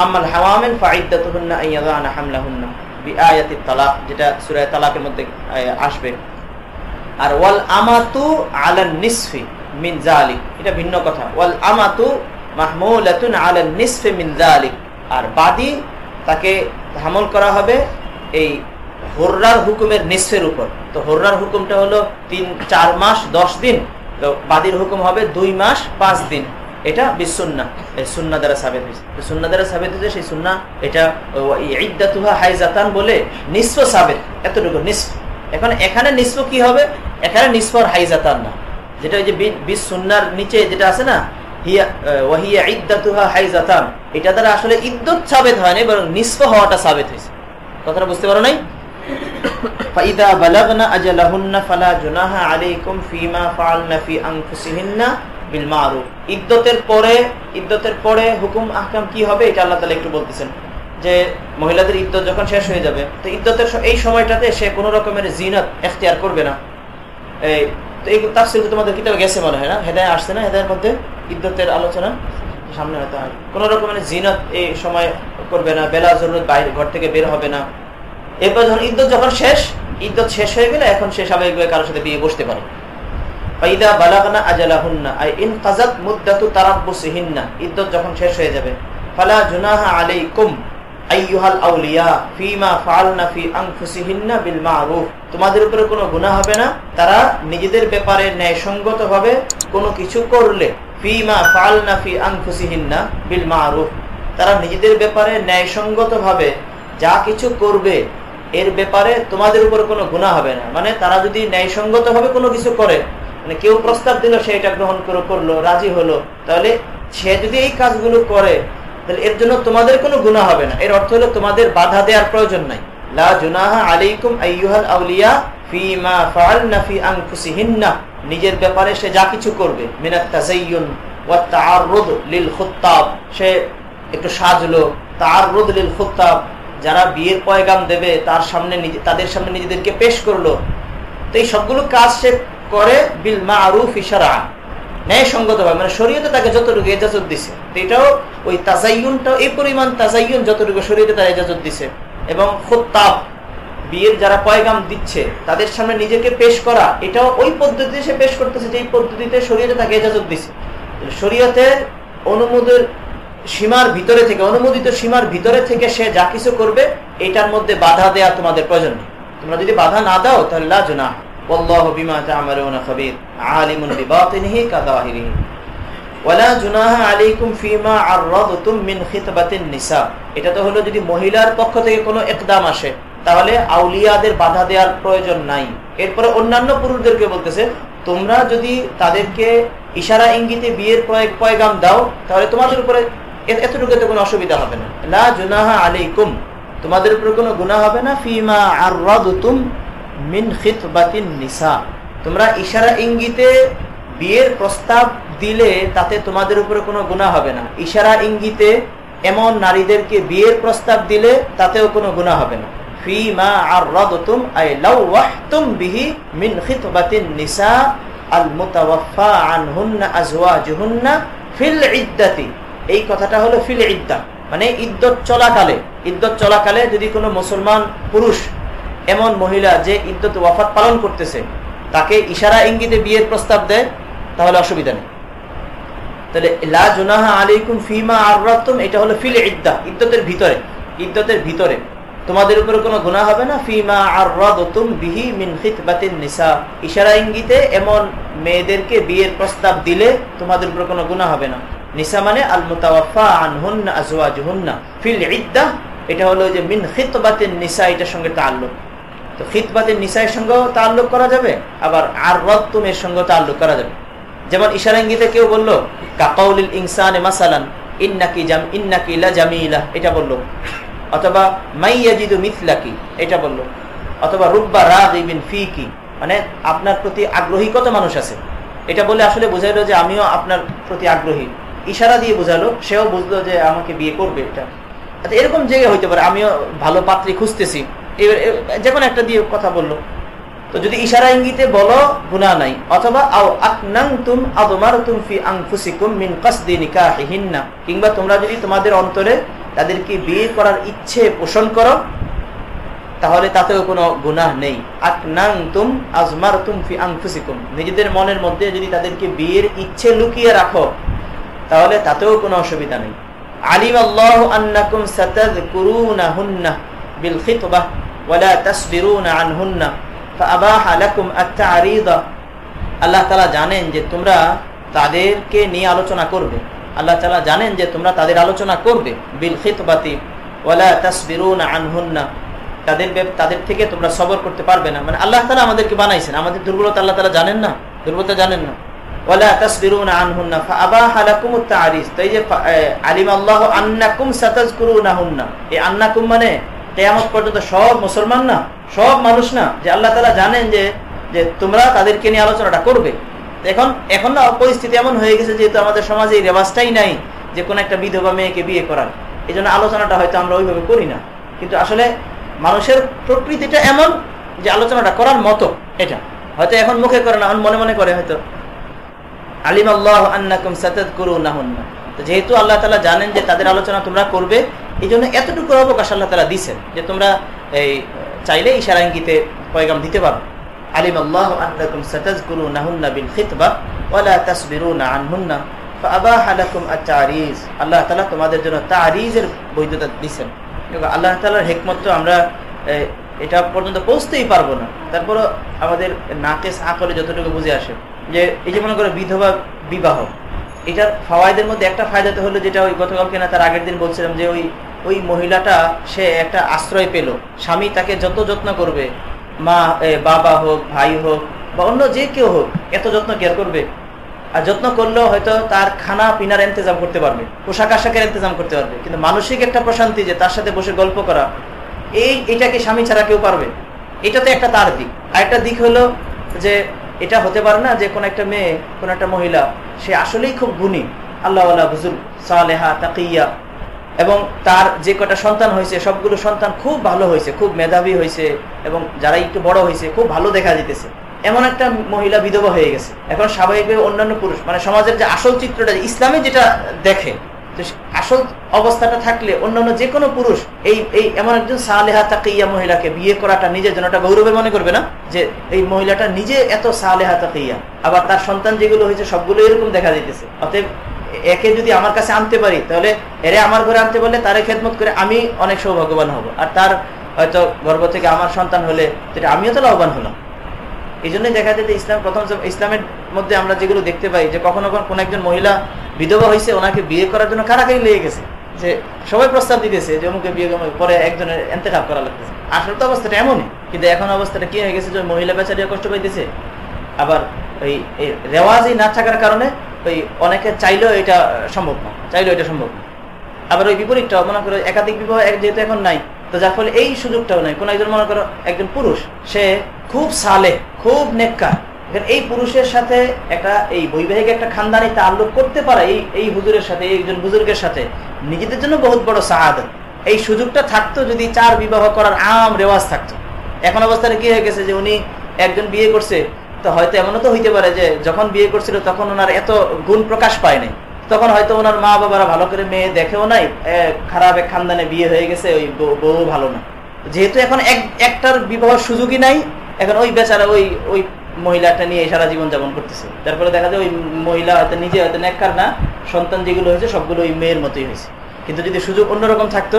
আম্মাল হাওয়ামিল ফাইদ্দাতুহুন্না আইয়াদানা হামলাহুন্না বিআয়াতিত তালাক, যেটা সূরা তালাকের মধ্যে আসবে। আর ওয়াল আমাতু আলান নিসফি মিন যালিক, এটা ভিন্ন কথা। ওয়াল আমাতু মাহমুলাতুন আলান নিসফি মিন যালিক, আর বাদী তাকে হামল করা হবে এই হুররার হুকুমের নিসফের উপর। তো হুররার হুকুমটা হলো 4 মাস 10 দিন, তো বাদীর হুকুম হবে 2 মাস 5 দিন। এটা বিসুন্নাহ, এই সুন্নাহ দ্বারা সাবিত হয়েছে। তো সুন্নাহ দ্বারা সাবিত হয়েছে, সেই সুন্নাহ এটা ইদ্দাতুহা হাইজাতান বলে নিসফ সাবিত, এতটুকু নিসফ। এখন এখানে নিসফ কি হবে? এখানে নিসফ আর হাইজাতান না, যেটা ওই যে বিসুন্নাহর নিচে যেটা আছে না, হিয়া ওয়াহিয়া ইদ্দাতুহা হাইজাতান, এটা দ্বারা আসলে ইদ্দত সাবিত হয়নি, বরং নিসফ হওয়াটা সাবিত হয়েছে। কথাটা বুঝতে পারো নাই? ফাইদা বালাগনা আজালাহুন্না ফালা জুনাহা আলাইকুম ফিমা ফাআলনা ফি আনফুসিহিন্না বিল মারুফ। ইদ্দতের পরে হুকুম আহকাম কি হবে এটা আল্লাহ তাআলা একটু বলতেছেন, যে মহিলাদের ইদ্দত যখন শেষ হয়ে যাবে, তো ইদ্দতের এই সময়টাতে সে কোনো রকমের জিনাত এখতিয়ার করবে না। এই তাফসীর তোমাদের কিতাবে গেছে মনে হয় না, হেদায়ে আসছে না, হেদায়ের মধ্যে ইদ্দতের আলোচনা সামনে হয়তো হয়। কোনো রকমের জিনাত এই সময় করবে না, বেলা জরুরত বাইরে ঘর থেকে বের হবে না। এরপর যখন ইদ্দত শেষ হয়ে গেলে এখন সে স্বাভাবিকভাবে কারোর সাথে বিয়ে বসতে পারে। ফাইদা বালাগনা আজালাহুন্না আই ইনকাযাত মুদ্দাতু তারাব্বুসিহিন্না, ইদ্দত যখন শেষ হয়ে যাবে, ফালা জুনাহা আলাইকুম আইয়ুহাল আউলিয়া ফিমা ফাআলনা ফি আনফুসিহিন্না বিল মারুফ, তোমাদের উপরে কোনো গুনাহ হবে না তারা নিজেদের ব্যাপারে ন্যায়সঙ্গতভাবে কোনো কিছু করলে, ফিমা ফাআলনা ফি আনফুসিহিন্না বিল মারুফ, তারা নিজেদের ব্যাপারে ন্যায়সঙ্গতভাবে যা কিছু করবে এর ব্যাপারে তোমাদের উপর কোনো গুনাহ হবে না। মানে তারা যদি ন্যায়সঙ্গতভাবে কোনো কিছু করে, মানে কেউ প্রস্তাব দিল, সে এটা গ্রহণ করলো, রাজি হলো, তাহলে সে যদি এই কাজগুলো করে তাহলে এর জন্য তোমাদের কোনো গুনাহ হবে না। এর অর্থ হলো তোমাদের বাধা দেওয়ার প্রয়োজন নাই। লা জুনাহা আলাইকুম আইয়ুহাল আউলিয়া ফিমা ফাআলনা ফি আনফুসিহিন্না, নিজের ব্যাপারে সে যা কিছু করবে, মিনাত তাযায়্যুন ওয়াত তাআররুদ লিল খুত্তাব, সে একটু সাজলো, তাআররুদ লিল খুত্তাব, যারা বিয়ের পয়গাম দেবে তাদের সামনে নিজেদেরকে পেশ করলো, তো এই সবগুলো কাজ সে করে বিল মারুফ শারআন, ন্যায়সঙ্গতভাবে, মানে শরীয়তে তাকে যতটুকু ইজাজত দিছে। এটাও ওই তাযায়্যুনটাও এই পরিমাণ তাযায়্যুন যতটুকু শরীয়তে তার ইজাজত দিছে। এবং খুত্তাব, বিয়ের যারা পয়গাম দিচ্ছে তাদের সামনে নিজেকে পেশ করা, এটাও ওই পদ্ধতিতে সে পেশ করতেছে যেই পদ্ধতিতে শরীয়তে তাকে ইজাজত দিছে। শরীয়তের অনুমোদিত সীমার ভিতরে থেকে সে যা কিছু করবে এটার মধ্যে বাধা দেয়া তোমাদের প্রয়োজন নেই। তোমরা যদি বাধা না দাও তাহলে লা জুনাহ, ওয়াল্লাহু বিমা তা'মালুনা খাবীর, আলিমুন বিবাতিনিহি কাযাহিরিহি। ওয়ালা জুনাহা আলাইকুম ফিমা আররাদতুম মিন খিতবাতিন নিসা, এটা তো হলো যদি মহিলার পক্ষ থেকে কোনো ইকদাম আসে তাহলে আউলিয়াদের বাধা দেওয়ার প্রয়োজন নাই। এরপরে অন্যান্য পুরুষদেরকে বলতেছে, তোমরা যদি তাদেরকে ইশারা ইঙ্গিতে বিয়ের পয়গাম দাও তাহলে তোমাদের উপরে এতটুকু কোনো অসুবিধা হবে না। লা জুনাহা আলাইকুম, তোমাদের উপরে কোনো গুনাহ হবে না। ফিমা আররাদতুম মিন খিতবাতিন নিসা, তোমরা ইশারা ইঙ্গিতে বিয়ের প্রস্তাব দিলে তাতে তোমাদের উপরে কোনো গুনাহ হবে না। ইশারা ইঙ্গিতে এমন নারীদেরকে বিয়ের প্রস্তাব দিলে তাতেও কোনো গুনাহ হবে না। ফিমা আররাদতুম আই লাওয়াহতুম বিহি মিন খিতবাতিন নিসা আল মুতাওয়াফা আনহুন্না আজওয়াজুহুন্না ফিল ইদ্দাতি, এই কথাটা হলো ফিল ইদ্দা, মানে ইদ্দত চলাকালে যদি কোনো মুসলমান পুরুষ এমন মহিলা যে ইদ্দত ওয়াফাত পালন করতেছে তাকে ইশারা ইঙ্গিতে বিয়ের প্রস্তাব দেয় তাহলে অসুবিধা নেই। তাহলে লা জুনাহা আলাইকুম ফিমা আররাদতুম, এটা হলো ফিল ইদ্দা, ইদ্দতের ভিতরে তোমাদের উপরে কোনো গুনাহ হবে না। ফিমা আররাদতুম বিহি মিন খিতবাতিন নিসা, ইশারা ইঙ্গিতে এমন মেয়েদেরকে বিয়ের প্রস্তাব দিলে তোমাদের উপরে কোনো গুনাহ হবে না। নিসা মানে আল মুতাওয়াফা আনহুন্না আজওয়াজুহুন্না ফিল ইদ্দা, এটা হলো যে মিন খিতবাতিন নিসা, এটার সঙ্গে তাআল্লুক। তো খিতবাতিন নিসার সঙ্গেও তাআল্লুক করা যাবে, আবার আররাদতুমের সঙ্গেও তাআল্লুক করা যাবে। যেমন ইশারা ইঙ্গিতে কেউ বললো কাকাউলিল ইনসানি মাসালান ইন্নাকি লা জামিলা, এটা বললো, অথবা মাইয়াজিদু মিথলাকি, এটা বললো, অথবা রুব্বা রাগিবিন ফিকি, মানে আপনার প্রতি আগ্রহী কত মানুষ আছে, এটা বলে আসলে বোঝাইলো যে আমিও আপনার প্রতি আগ্রহী। ইশারা দিয়ে বোঝালো, সেও বুঝলো যে আমাকে বিয়ে করবে। এটা এরকম জায়গায় হইতে পারে, আমিও ভালো পাত্রী খুঁজতেছি, যে কোনো একটা দিয়ে কথা বললো। তো যদি ইশারা ইঙ্গিতে বলো গুনাহ নাই, অথবা আও আকনানতুম আদমারতুম ফি আনফুসিকুম মিন কাসদি নিকাহিহিন্না, কিংবা তোমরা যদি তোমাদের অন্তরে তাদেরকে বিয়ে করার ইচ্ছে পোষণ করো তাহলে তাতেও কোনো গুনাহ নেই। আকনানতুম আজমারতুম ফি আনফুসিকুম, নিজেদের মনের মধ্যে যদি তাদেরকে বিয়ের ইচ্ছে লুকিয়ে রাখো তাহলে তাতেও কোনো অসুবিধা নেই। আলিমাল্লাহু আন্নাকুম সাতাযকুরুনাহুন্না বিল খিতবাহ ওয়ালা তাসবিরুনা আনহুন্না ফাআবাহা লাকুম আত-তা'রিদা, আল্লাহ তাআলা জানেন যে তোমরা তাদেরকে নিয়ে আলোচনা করবে, আল্লাহ তাআলা জানেন যে তোমরা তাদের আলোচনা করবে বিল খিতবাতি ওয়ালা তাসবিরুনা আনহুন্না, তাদের থেকে তোমরা সবর করতে পারবে না। মানে আল্লাহ তাআলা আমাদেরকে বানাইছেন, আমাদের দুর্বলতা আল্লাহ তাআলা জানেন না, দুর্বলতা জানেন না। ওয়ালা তাসবিরুনা আনহুন্না ফাআবাহা লাকুম আত-তা'রিজ, তাই যে আলিমাল্লাহু আন্নাকুম সাতাযকুরুনাহুন্না, এই আন্নাকুম মানে কিয়ামত পর্যন্ত সব মুসলমান না, সব মানুষ না, যে আল্লাহ তাআলা জানেন যে তোমরা তাদেরকে নিয়ে আলোচনাটা করবে। এখন না পরিস্থিতি এমন হয়ে গেছে যেহেতু আমাদের সমাজে এই রেওয়াজটাই নাই যে কোনো একটা বিধবা মেয়েকে বিয়ে করার, এই জন্য আলোচনাটা হয়তো আমরা ওইভাবে করি না। কিন্তু আসলে মানুষের প্রকৃতিটা এমন যে আলোচনাটা করার মতো, এটা হয়তো এখন মুখে করে না, মনে মনে করে হয়তো। আলিমাল্লাহু আন্নাকুম সাতাযকুরুনাহুন্না, তো যেহেতু আল্লাহ তাআলা জানেন যে তাদের আলোচনা তোমরা করবে, এই জন্য এতটুকু অবকাশ আল্লাহ তাআলা দিয়েছেন যে তোমরা এই চাইলে ইশারা ইঙ্গিতে পয়গাম দিতে পারো। আলিমাল্লাহু আন্নাকুম সাতাযকুরুনাহুন্না বিল খিতবাহ ওয়ালা তাসবিরুনা আনহুন্না ফাআবাহা লাকুম আত-তা'রিজ, আল্লাহ তাআলা তোমাদের জন্য তা'রিজের বৈধতা দিয়েছেন। আল্লাহ তাআলার হিকমত তো আমরা এটা পর্যন্ত পৌঁছতেই পারবো না, তারপরও আমাদের নাকেস আকলে যতটুকু বুঝে আসে যে এই যে মনে করে বিধবা বিবাহ, এটার ফাওয়াইদের মধ্যে একটা ফায়দা তো হলো, যেটা ওই গতকালকে না তার আগের দিন বলছিলাম, যে ওই মহিলাটা সে একটা আশ্রয় পেল। স্বামী তাকে যত যত্ন করবে, মা বাবা হোক, ভাই হোক বা অন্য যে কেউ হোক, এত যত্ন কেয়ার করবে। আর যত্ন করলেও হয়তো তার খানা পিনার ইন্তজাম করতে পারবে, পোশাক আশাকের ইন্তজাম করতে পারবে, কিন্তু মানসিক একটা প্রশান্তি যে তার সাথে বসে গল্প করা, এইটাকে স্বামী ছাড়া কেউ পারবে। এটা তো একটা তার দিক। আর একটা দিক হলো যে এটা হতে পারে না যে কোন একটা মেয়ে, কোন একটা মহিলা সে আসলেই খুব গুণী, আল্লাহওয়ালা, বুজুর্গ, সালেহা, তাকিয়া, এবং তার যে কটা সন্তান হয়েছে সবগুলো সন্তান খুব ভালো হয়েছে, খুব মেধাবী হয়েছে, এবং যারা একটু বড় হয়েছে খুব ভালো দেখা যেতেছে, এমন একটা মহিলা বিধবা হয়ে গেছে। এখন স্বাভাবিকভাবে অন্যান্য পুরুষ, মানে সমাজের যে আসল চিত্রটা ইসলামে যেটা দেখে, আসল অবস্থাটা থাকলে অন্যান্য যে কোনো পুরুষ এই এমন একজন সালেহা তাকিয়া মহিলাকে বিয়ে করাটা নিজের জন্য একটা গৌরবের মনে করবে না, যে এই মহিলাটা নিজে এত সালেহা তাকিয়া, আবার তার সন্তান যেগুলো হয়েছে সবগুলো এরকম দেখা যেতেছে। অতএব একে যদি আমার কাছে আনতে পারি, তাহলে এরে আমার ঘরে আনতে পারলে তারে খেদমত করে আমি অনেক সৌভাগ্যবান হব, আর তার হয়তো গর্ভ থেকে আমার সন্তান হলে সেটা আমিও তো লাভবান হলাম। এই জন্যই দেখা যায় যে ইসলামের মধ্যে আমরা যেগুলো দেখতে পাই, যে কখনো কোন একজন মহিলা বিধবা হয়েছে, ওনাকে বিয়ে করার জন্য কারাকারি লেগে গেছে, যে সবাই প্রস্তাব দিতেছে যে অমুকে বিয়ে পরে একজনের ইন্তেখাব করা লাগতেছে। আসলে তো অবস্থাটা এমনই, কিন্তু এখন অবস্থাটা কি হয়ে গেছে যে মহিলা বেচারিয়া কষ্ট পাইতেছে, আবার ওই রেওয়াজই না থাকার কারণে ওই অনেকে চাইলেও এটা সম্ভব না, আবার ওই বিপরীতটা মনে করো একাধিক বিবাহ যেহেতু এখন নাই, তো যার ফলে এই সুযোগটাও নাই। কোন একজন মনে করো একজন পুরুষ, সে খুব সালেহ, খুব নেককার, এই পুরুষের সাথে একটা এই বৈবাহিক একটা খানদানি তাল্লুক করতে পারে, এই হুজুরের সাথে, একজন বুজুর্গের সাথে, নিজেদের জন্য বহুত বড় সাআদত। এই সুযোগটা থাকতো যদি 4 বিবাহ করার আম রেওয়াজ থাকতো। এখন অবস্থায় কি হয়ে গেছে যে উনি একজন বিয়ে করছে, তো হয়তো এমনও তো হইতে পারে যে যখন বিয়ে করছিল তখন ওনার এত গুণ প্রকাশ পায় নাই, তখন হয়তো ওনার মা বাবারা ভালো করে মেয়ে দেখেও নাই, খারাপ এক খানদানে বিয়ে হয়ে গেছে, ওই বউ ভালো না। যেহেতু এখন একটার বিবাহ সুযোগই নাই, এখন ওই বেচারা ওই মহিলাটা নিয়ে সারা জীবন যাপন করতেছে। তারপরে দেখা যায় ওই মহিলা হয়তো নিজে হয়তো নেককার না, সন্তান যেগুলো হয়েছে সবগুলো ওই মেয়ের মতোই হয়েছে। কিন্তু যদি সুযোগ অন্যরকম থাকতো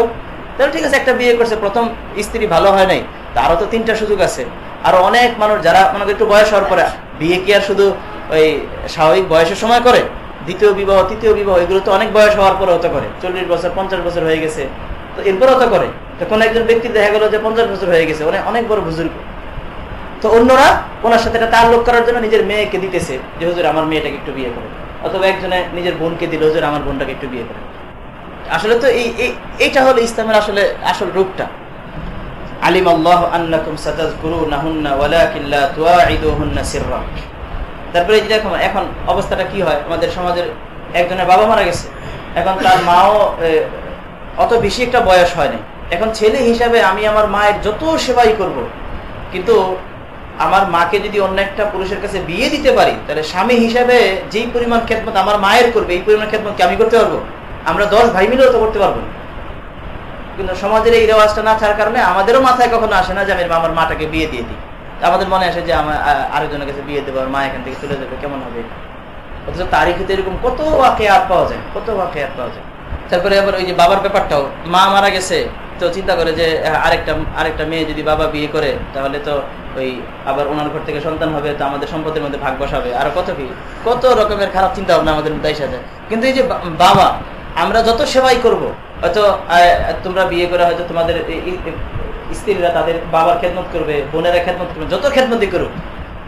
তাহলে ঠিক আছে, একটা বিয়ে করছে, প্রথম স্ত্রী ভালো হয় নাই, তারও তো 3টা সুযোগ আছে। আরো অনেক মানুষ যারা মনে করি একটু বয়স হওয়ার পরে বিয়ে কি আর শুধু ওই স্বাভাবিক বয়সের সময় করে, দ্বিতীয় বিবাহ, তৃতীয় বিবাহ, এগুলো তো অনেক বয়স হওয়ার পরে হতে করে, 40 বছর 50 বছর হয়ে গেছে, তো এরপর হতে করে। তো কোন একজন ব্যক্তি দেখা গেল যে 50 বছর হয়ে গেছে, অনেক বড় বুজুর্গ, তো অন্যরা ওনার সাথে একটা তাল্লুক করার জন্য নিজের মেয়েকে দিতেছে যে হুজুর আমার মেয়েটাকে একটু বিয়ে করে, অথবা একজনে নিজের বোনকে দিল, হুজুর আমার বোনটাকে একটু বিয়ে করে। আসলে তো এইটা হলো ইসলামের আসল রূপটা। আলিম আল্লাহু আন্নাকুম সাতাযকুরুনাহুন্না ওয়ালাকিন লা তুআইদুহুন্না সিররা। তারপরে দেখো এখন অবস্থাটা কি হয়, আমাদের সমাজের একজনের বাবা মারা গেছে, এখন তার মাও অত বেশি একটা বয়স হয় নাই, এখন ছেলে হিসাবে আমি আমার মায়ের যত সেবাই করব, কিন্তু আমার মাকে যদি অন্য একটা পুরুষের কাছে বিয়ে দিতে পারি, তাহলে স্বামী হিসাবে যেই পরিমাণ খেদমত আমার মায়ের করবে, এই পরিমাণ খেদমত কি আমি করতে পারবো? আমরা 10 ভাই মিলেও তো করতে পারবো না। কিন্তু সমাজের এই রেওয়াজটা না থাকার কারণে আমাদেরও মাথায় কখনো আসে না যে আমি আমার মাটাকে বিয়ে দিয়ে দিই। আমাদের মনে আসে যে আমার আরেকজনের কাছে বিয়ে দেবো, মা এখান থেকে চলে যাবে, কেমন হবে। অথচ তারিখে এরকম কত ওয়াকিয়াত পাওয়া যায়। তারপরে আবার ওই যে বাবার ব্যাপারটাও, মা মারা গেছে তো চিন্তা করে যে আরেকটা মেয়ে যদি বাবা বিয়ে করে, তাহলে তো ওই আবার ওনার ঘর থেকে সন্তান হবে, তো আমাদের সম্পদের মধ্যে ভাগ বসাবে, আর কত রকমের খারাপ চিন্তা ভাবনা আমাদের মধ্যে এসে যায়। কিন্তু এই যে বাবা, আমরা যত সেবাই করব, হয়তো তোমরা বিয়ে করে হয়তো তোমাদের স্ত্রীরা তাদের বাবার খেদমত করবে, বোনেরা খেদমত করবে, যত খেদমতই করুক,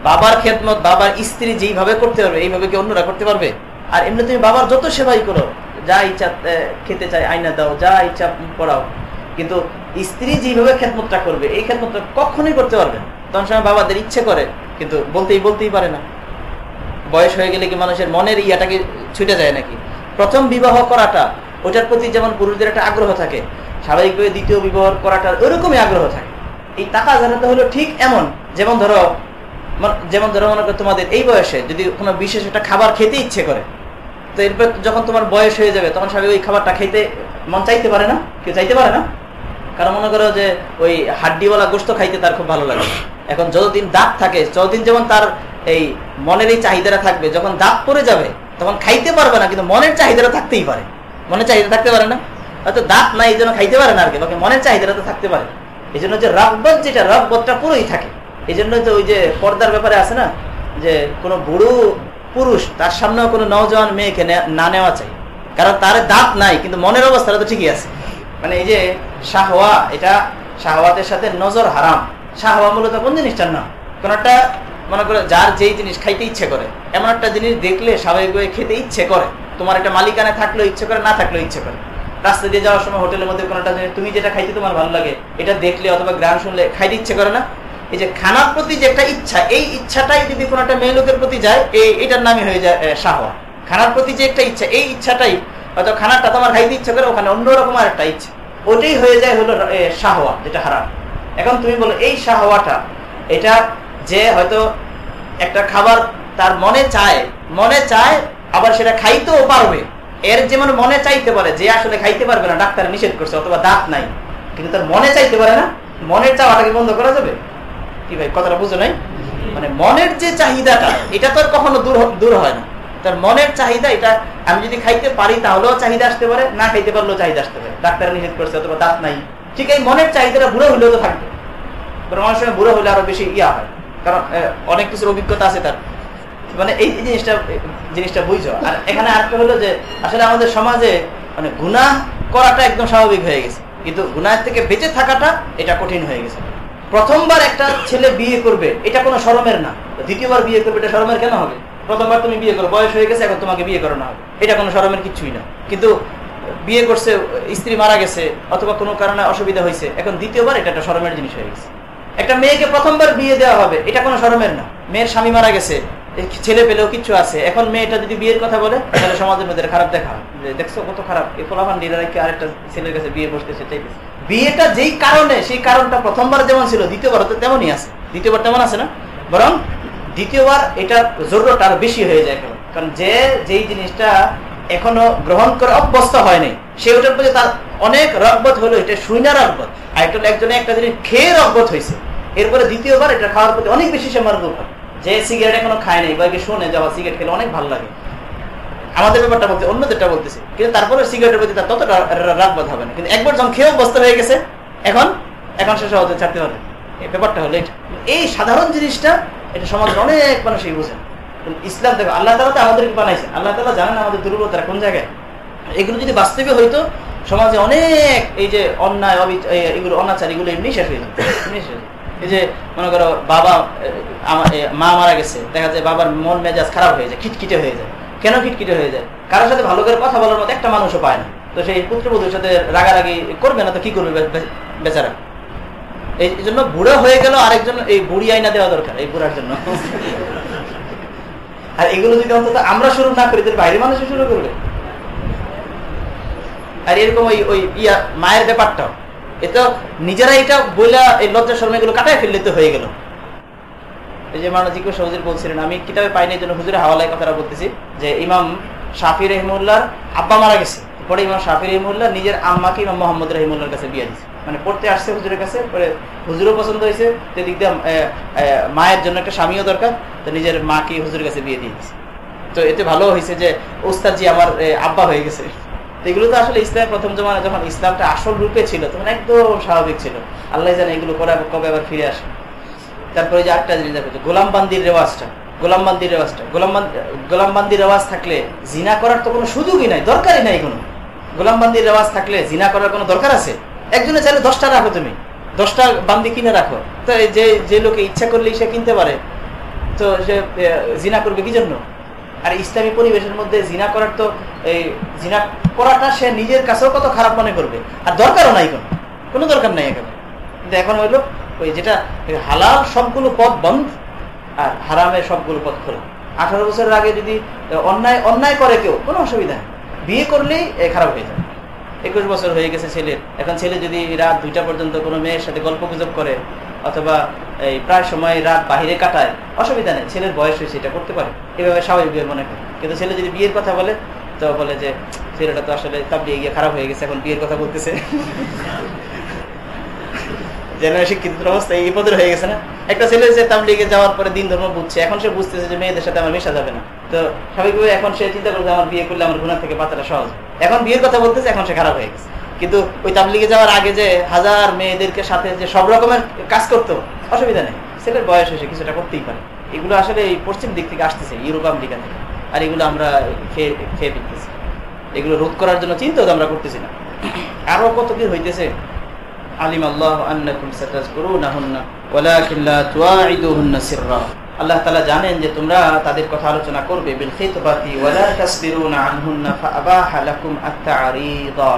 বাবার খেদমত বাবার স্ত্রী যেইভাবে করতে পারবে এইভাবে কি অন্যরা করতে পারবে? আর এমনি তুমি বাবার যত সেবাই করো, যা ইচ্ছা খেতে চাই আইনা দাও, যা ইচ্ছা পড়াও, কিন্তু স্ত্রী যেভাবে খেদমতটা করবে এই খেদমতটা কখনোই করতে পারবে না। তখন সময় বাবাদের ইচ্ছে করে, কিন্তু বলতেই পারে না। বয়স হয়ে গেলে কি মানুষের মনের ইয়াটাকে ছুটে যায় নাকি? প্রথম বিবাহ করাটা ওটার প্রতি যেমন পুরুষদের একটা আগ্রহ থাকে, স্বাভাবিকভাবে দ্বিতীয় বিবাহ করাটা ওইরকমই আগ্রহ থাকে। এই টাকা জানাতে হলো ঠিক এমন, যেমন ধরো মনে করো তোমাদের এই বয়সে যদি কোনো বিশেষ একটা খাবার খেতে ইচ্ছে করে, তো এরপর যখন তোমার বয়স হয়ে যাবে তখন স্বাভাবিক ওই খাবারটা খেতে মন চাইতে পারে না, কেউ চাইতে পারে না। কারণ মনে করো যে ওই হাড্ডিওয়ালা গোস্ত খাইতে তার খুব ভালো লাগে। এখন যতদিন দাঁত থাকে ততদিন যেমন তার এই মনের এই চাহিদাটা থাকবে, যখন দাঁত পড়ে যাবে তখন খাইতে পারবে না, কিন্তু মনের চাহিদাটা থাকতেই পারে। মনের চাহিদা থাকতে পারে না, হয়তো দাঁত নাই এই জন্য খাইতে পারে না আর কি, বাকি মনের চাহিদাটা তো থাকতে পারে। এই জন্য যে রগবত, যেটা রগবতটা পুরোই থাকে। এই জন্য তো ওই যে পর্দার ব্যাপারে আছে না, যে কোনো বুড়ো পুরুষ তার সামনেও কোনো নওজোয়ান মেয়েকে না নেওয়া চাই, কারণ তার দাঁত নাই কিন্তু মনের অবস্থাটা তো ঠিকই আছে। মানে এই যে শাহওয়া, এটা শাহওয়াতের সাথে নজর হারাম। শাহওয়া মূলত কোন জিনিসটার নাম? কোন একটা মনে করো যার যেই জিনিস খাইতে ইচ্ছে করে, এমন একটা জিনিস দেখলে স্বাভাবিকভাবে খেতে ইচ্ছে করে, তোমার একটা মালিকানা থাকলেও ইচ্ছে করে, না থাকলেও ইচ্ছে করে। রাস্তা দিয়ে যাওয়ার সময় হোটেলের মধ্যে কোনটা জিনিস তুমি যেটা খাইতে তোমার ভালো লাগে, এটা দেখলে অথবা গ্রাম শুনলে খাইতে ইচ্ছে করে না? এই যে খানার প্রতি যে একটা ইচ্ছা, এই ইচ্ছাটাই যদি কোনো একটা মেয়ে লোকের প্রতি যায়, এটার নামই হয়ে যায় শাহওয়া। খানার প্রতি যে একটা ইচ্ছা, এই ইচ্ছাটাই হয়তো খানারটা তোমার খাইতে ইচ্ছা করে, ওখানে অন্যরকম আর একটা ইচ্ছা, ওটাই হয়ে যায় হলো শাহওয়া, যেটা হারাম। এখন তুমি বলো এই শাহওয়াটা, এটা যে হয়তো একটা খাবার তার মনে চায় আবার সেটা খাইতেও পারবে, এর যেমন মনে চাইতে পারে, যে আসলে খাইতে পারবে না, ডাক্তার নিষেধ করছে অথবা দাঁত নাই, কিন্তু তার মনে চাইতে পারে না, মনের চাওয়াটাকে বন্ধ করা যাবে কি ভাই? কথাটা বুঝো নাই? মানে মনের যে চাহিদাটা, এটা তো আর কখনো দূর হয় না। তার মনের চাহিদা, এটা আমি যদি খাইতে পারি তাহলেও চাহিদা আসতে পারে, না খাইতে পারলেও চাহিদা আসতে পারে, ডাক্তার নিষেধ করছে অথবা দাঁত নাই। ঠিক এই মনের চাহিদাটা বুড়ো হইলেও তো থাকবে, অনেক সময় বুড়ো হইলে আরো বেশি হয়, কারণ অনেক কিছুর অভিজ্ঞতা আছে তার। মানে এই জিনিসটা বুঝছো। আর এখানে আরেকটা হলো যে আসলে আমাদের সমাজে মানে গুনাহ করাটা একদম স্বাভাবিক হয়ে গেছে, কিন্তু গুনাহ থেকে বেঁচে থাকাটা এটা কঠিন হয়ে গেছে। প্রথমবার একটা ছেলে বিয়ে করবে, এটা কোনো শরমের না। দ্বিতীয়বার বিয়ে করবে, এটা শরমের কেন হবে? প্রথমবার তুমি বিয়ে করো, বয়স হয়ে গেছে, এখন তোমাকে বিয়ে করানো হবে, এটা কোনো শরমের কিছুই না। কিন্তু বিয়ে করছে, স্ত্রী মারা গেছে অথবা কোনো কারণে অসুবিধা হয়েছে, এখন দ্বিতীয়বার এটা একটা শরমের জিনিস হয়ে গেছে। একটা মেয়েকে প্রথমবার বিয়ে দেওয়া হবে, এটা কোনো শরমের না। মেয়ের স্বামী মারা গেছে, ছেলে পেলেও কিচ্ছু আছে, এখন মেয়েটা যদি বিয়ের কথা বলে তাহলে সমাজের মধ্যে খারাপ দেখা হয়, দেখছো কত খারাপ, এই ফলাফান ডিরাইকে আরেকটা ছেলের কাছে বিয়ে বসতেছে। বিয়েটা যেই কারণে, সেই কারণটা প্রথমবার যেমন ছিল, দ্বিতীয়বার তো তেমনই আছে। দ্বিতীয়বার তেমন আছে না, বরং দ্বিতীয়বার এটার জরুরত আরো বেশি হয়ে যায়। কারণ যেই জিনিসটা এখনো গ্রহণ করে অভ্যস্ত হয়নি, সে ওটার প্রতি তার অনেক রগবত হলো, এটা শুইনা রগবত। আর একজনে একটা জিনিস খেয়ে রগবত হয়েছে, এরপরে দ্বিতীয়বার এটা খাওয়ার প্রতি অনেক বেশি সে মারদুর হয়। যে সিগারেট এখনো খায় নাই, বা শোনে যাওয়া সিগারেট খেলে অনেক ভালো লাগে, আমাদের ব্যাপারটা বলতে, অন্যদেরটা বলতেছে, কিন্তু তারপরে সিগারেটের প্রতি তার ততটা রাগবত হবে না। কিন্তু একবার যখন খেয়েও অভ্যস্ত হয়ে গেছে, এখন সে সহজে ছাড়তে হবে। এই ব্যাপারটা হলো এটা। এই সাধারণ জিনিসটা এটা সমাজের অনেক মানুষই বুঝেন। ইসলাম দেখো, আল্লাহ তাআলা তো আমাদেরকে বানাইছেন, আল্লাহ তাআলা জানেন আমাদের দুর্বলতা কোন জায়গায়। এগুলো যদি বাস্তবে হইতো, সমাজে অনেক এই যে অন্যায় এগুলো অনাচার এগুলো এমনি শেষ হয়ে যেত। এই যে মনে করো মা মারা গেছে, দেখা যায় বাবার মন মেজাজ খারাপ হয়ে যায়, খিটখিটে হয়ে যায়। কেন খিটখিটে হয়ে যায়? কারোর সাথে ভালো করে কথা বলার মতো একটা মানুষও পায় না। তো সেই পুত্রবধূর সাথে রাগারাগি করবে না, তো কি করবে বেচারা? এই জন্য বুড়ো হয়ে গেল, আরেকজন এই বুড়ি আইনা দেওয়া দরকার এই বুড়ার জন্য। আর এগুলো যদি অন্তত আমরা শুরু না করি, তাহলে বাইরের মানুষ শুরু করবে। আর এরকম ওই মায়ের ব্যাপারটাও, এটা নিজেরা এটা বইলা এই লজ্জা শর্মা এগুলো কাটায় ফেললে তো হয়ে গেল। এই যে মাওলানা জিকর হুজুর বলছিলেন, আমি কিতাবে পাইনি, এই জন্য হুজুরের হাওয়ালায় কথাটা বলতেছি, যে ইমাম শাফি রহিমউল্লাহর আব্বা মারা গেছে, পরে ইমাম শাফি রহিমউল্লাহ নিজের আম্মাকে ইমাম মোহাম্মদ রহিমউল্লাহর কাছে বিয়ে দিয়েছে। মানে পড়তে আসছে হুজুরের কাছে, পরে হুজুরও পছন্দ হয়েছে, সেদিক দিয়ে মায়ের জন্য একটা স্বামীও দরকার, তো নিজের মাকে হুজুরের কাছে বিয়ে দিয়ে দিয়েছে। তো এতে ভালো হয়েছে যে ওস্তাদজি আমার আব্বা হয়ে গেছে। এগুলো তো আসলে ইসলামের প্রথম জমানা যখন ইসলামটা আসল রূপে ছিল, তখন একদম স্বাভাবিক ছিল। আল্লাহ জানে এগুলো করে কবে আবার ফিরে আসে। তারপরে যে আরেকটা জিনিস দেখো, গোলামবান্দির রেওয়াজটা, গোলামবান্দির রেওয়াজ থাকলে জিনা করার তো কোনো সুযোগই নাই, দরকারই নাই কোনো। গোলামবান্দির রেওয়াজ থাকলে জিনা করার কোনো দরকার আছে? একজনে চাইলে 10টা রাখো, তুমি 10টা বান্দি কিনে রাখো, তো যে লোকে ইচ্ছা করলেই সে কিনতে পারে, তো সে জিনা করবে কি জন্য? আর ইসলামী পরিবেশের মধ্যে জিনা করার তো এই জিনা করাটা সে নিজের কাছেও কত খারাপ মনে করবে, আর দরকারও নাই, কোনো দরকার নাই একেবারে। কিন্তু এখন হইলো ওই যেটা হালাল সবগুলো পথ বন্ধ আর হারামের সবগুলো পথ খোলা। 18 বছরের আগে যদি অন্যায় করে কেউ, কোনো অসুবিধা নেই, বিয়ে করলেই খারাপ হয়ে যায়। 21 বছর হয়ে গেছে ছেলের, এখন ছেলে যদি রাত 2টা পর্যন্ত কোনো মেয়ের সাথে গল্প গুজব করে, অথবা এই প্রায় সময় রাত বাহিরে কাটায়, অসুবিধা নেই, ছেলের বয়স হয়েছে, এটা করতে পারে, এভাবে স্বাভাবিক মনে করে। কিন্তু ছেলে যদি বিয়ের কথা বলে, তো বলে যে ছেলেটা তো আসলে তাবলিগে গিয়ে খারাপ হয়ে গেছে, এখন বিয়ের কথা বলতেছে। যেন শিক্ষিত অবস্থা এই পদের হয়ে গেছে না। একটা ছেলে যে তাবলিগে যাওয়ার পরে দিন ধর্ম বুঝছে, এখন সে বুঝতেছে যে মেয়েদের সাথে আমার মেশা যাবে না, তো স্বাভাবিকভাবে এখন সে চিন্তা করছে আমার বিয়ে করলে আমার গুনাহ থেকে বাঁচাটা সহজ। এখন বিয়ের কথা বলতেছে, এখন সে খারাপ হয়ে গেছে। কিন্তু ওই তাবলিগে যাওয়ার আগে যে হাজার মেয়েদেরকে সাথে যে সব রকমের কাজ করতো, অসুবিধা নেই, ছেলের বয়স হয়েছে, কিছুটা করতেই পারে। এগুলো আসলে এই পশ্চিম দিক থেকে আসতেছে, ইউরোপ আমেরিকা থেকে। আর এগুলো আমরা খেয়ে ফেলতেছি, এগুলো রোধ করার জন্য চিন্তাও আমরা করতেছি না। আরো কত কি হইতেছে, আলিম আল্লাহ আন্নাকুম সাতাযকুরুনাহুন্না ওয়ালাকিন লা তুআইদুহুন্না সিররা, আল্লাহ তাআলা জানেন যে তোমরা তাদের কথা আলোচনা করবে বিল খিতবাতি ওয়ালা তাসবিরুনা আনহুন্না ফাআবাহা লাকুম আত-তা'রিদা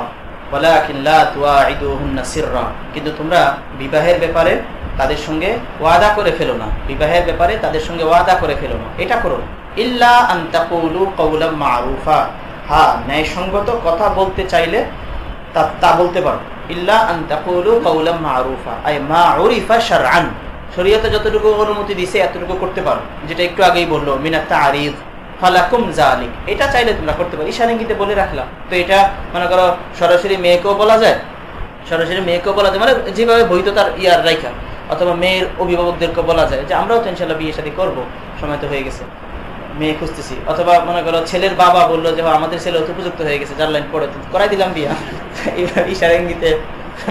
ওয়ালাকিন লা তুআইদুহুন্না সিররা, কিন্তু তোমরা বিবাহের ব্যাপারে তাদের সঙ্গে ওয়াদা করে ফেলো না, বিবাহের ব্যাপারে তাদের সঙ্গে ওয়াদা করে ফেলো না, এটা করো না। ইল্লা আন তাকুলু কাওলাম মারুফা, হ্যাঁ ন্যায়সঙ্গত কথা বলতে চাইলে তা বলতে পারো। ইল্লা আন তাকুলু কাওলাম মারুফা আই মা উরিফা শারআন, শরীয়তে যতটুকু অনুমতি দিয়েছে এতটুকু করতে পারো, যেটা একটু আগেই বললো মিনাত তা'রিদ ফালাকুম যালিক, এটা চাইলে তোমরা করতে পারো। ইশারা ইঙ্গিতে বলে রাখলাম, তো এটা মনে করো সরাসরি মেয়েকেও বলা যায়, সরাসরি মেয়েকেও বলা যায়, মানে যেভাবে বৈধতার ইয়ার রাখা, অথবা মেয়ের অভিভাবকদেরকে বলা যায় যে আমরাও তো ইনশাল্লাহ বিয়ে শাদী করবো, সময় তো হয়ে গেছে, মেয়ে খুঁজতেছি। অথবা মনে করো ছেলের বাবা বললো যে আমাদের ছেলে উপযুক্ত হয়ে গেছে, যার লাইন পড়ে করাই দিলাম বিয়া, এইভাবে ইশারা ইঙ্গিতে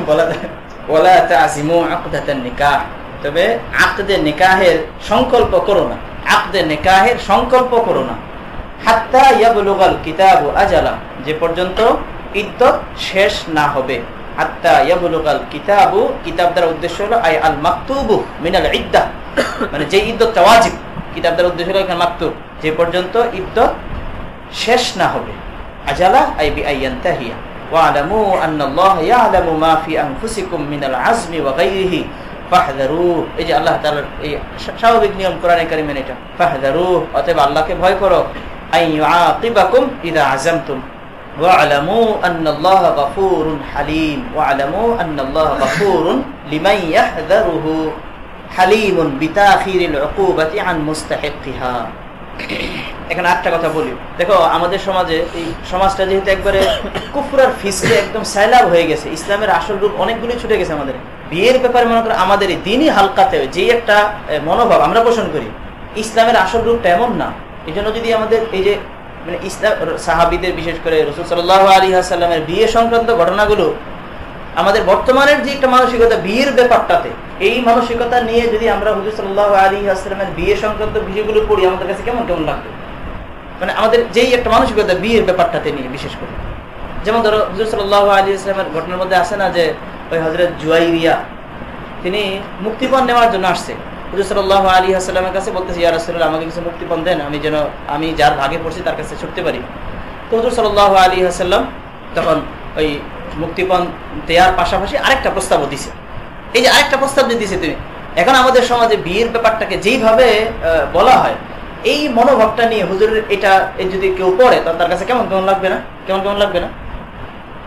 বলা যায়। ওয়ালা তা'জিমু আকদাতান নিকাহ, তবে আকদে নিকাহের সংকল্প করো না, আকদে নিকাহের সংকল্প করো না। হাত্তা ইয়াবলুগাল কিতাবু আজালা, যে পর্যন্ত ইদ্দত শেষ না হবে। হাত্তা ইয়াবলুগাল কিতাবু, কিতাব দ্বারা উদ্দেশ্য হলো আই আল মাকতুবু মিনাল ইদ্দাহ, মানে যে ইদ্দতটা ওয়াজিব, কিতাব দ্বারা উদ্দেশ্য হলো এখানে মাকতুব, যে পর্যন্ত ইদ্দত শেষ না হবে। আজালা আই বিআইয়ানতাহিয়া ওয়া'লামু আন্নাল্লাহা ইয়া'লামু মা ফি আনফুসিকুম মিনাল আজমি ওয়া গায়রিহি ফাহযারু, এই যে আল্লাহ তাআলার এই স্বাভাবিক নিয়ম কোরআনে কারিমে এটা, ফাহযারু অতএব আল্লাহকে ভয় করো, আই ইউআকিবাকুম ইযা আযামতুম ওয়া'লামু আন্নাল্লাহা গফুরুন হালিম, ওয়া'লামু আন্নাল্লাহা গফুরুন লিমান ইয়াহযারুহু হালিমুন বিতাখিরিল উকুবাতি আন মুস্তাহিক্কিহা। এখানে একটা কথা বলি, দেখো আমাদের সমাজে এই সমাজটা যেহেতু একবারে কুফর আর ফিসকে একদম সাইলাব হয়ে গেছে, ইসলামের আসল রূপ অনেকগুলি ছুটে গেছে। আমাদের বিয়ের ব্যাপারে মনে করো আমাদের এই দিনই হালকাতে যে একটা মনোভাব আমরা পোষণ করি, ইসলামের আসল রূপটা এমন না। এই জন্য যদি আমাদের এই যে মানে ইসলাম সাহাবীদের বিশেষ করে রাসূল সাল্লাল্লাহু আলাইহি ওয়াসাল্লামের বিয়ে সংক্রান্ত ঘটনাগুলো আমাদের বর্তমানের যে একটা মানসিকতা বিয়ের ব্যাপারটাতে, এই মানসিকতা নিয়ে যদি আমরা হুজুর সাল্লাল্লাহু আলাইহি ওয়াসাল্লামের বিয়ে সংক্রান্ত বিষয়গুলো পড়ি, আমাদের কাছে কেমন কেমন লাগবে। মানে আমাদের যেই একটা মানসিকতা বিয়ের ব্যাপারটাতে নিয়ে বিশেষ করে, যেমন ধরো হুজুর সাল্লাল্লাহু আলাইহি ওয়াসাল্লামের ঘটনার মধ্যে আছে না যে ওই হযরত জুয়াইরিয়া তিনি মুক্তিপণ নেওয়ার জন্য আসছে হুজুর সাল্লাল্লাহু আলাইহি ওয়াসাল্লামের কাছে, বলতেছে ইয়া রাসূলুল্লাহ আমাকে কিছু মুক্তিপণ দেন, আমি যেন আমি যার ভাগে পড়ছি তার কাছে ছুটতে পারি। তো হুজুর সাল্লাল্লাহু আলাইহি ওয়াসাল্লাম তখন ওই মুক্তিপণ দেওয়ার পাশাপাশি আরেকটা প্রস্তাবও দিছে। এই যে আরেকটা প্রস্তাব যে দিছে তুমি, এখন আমাদের সমাজে বিয়ের ব্যাপারটাকে যেইভাবে বলা হয়, এই মনোভাবটা নিয়ে হুজুরের এটা যদি কেউ পড়ে তার কাছে কেমন কেমন লাগবে না, কেমন কেমন লাগবে না।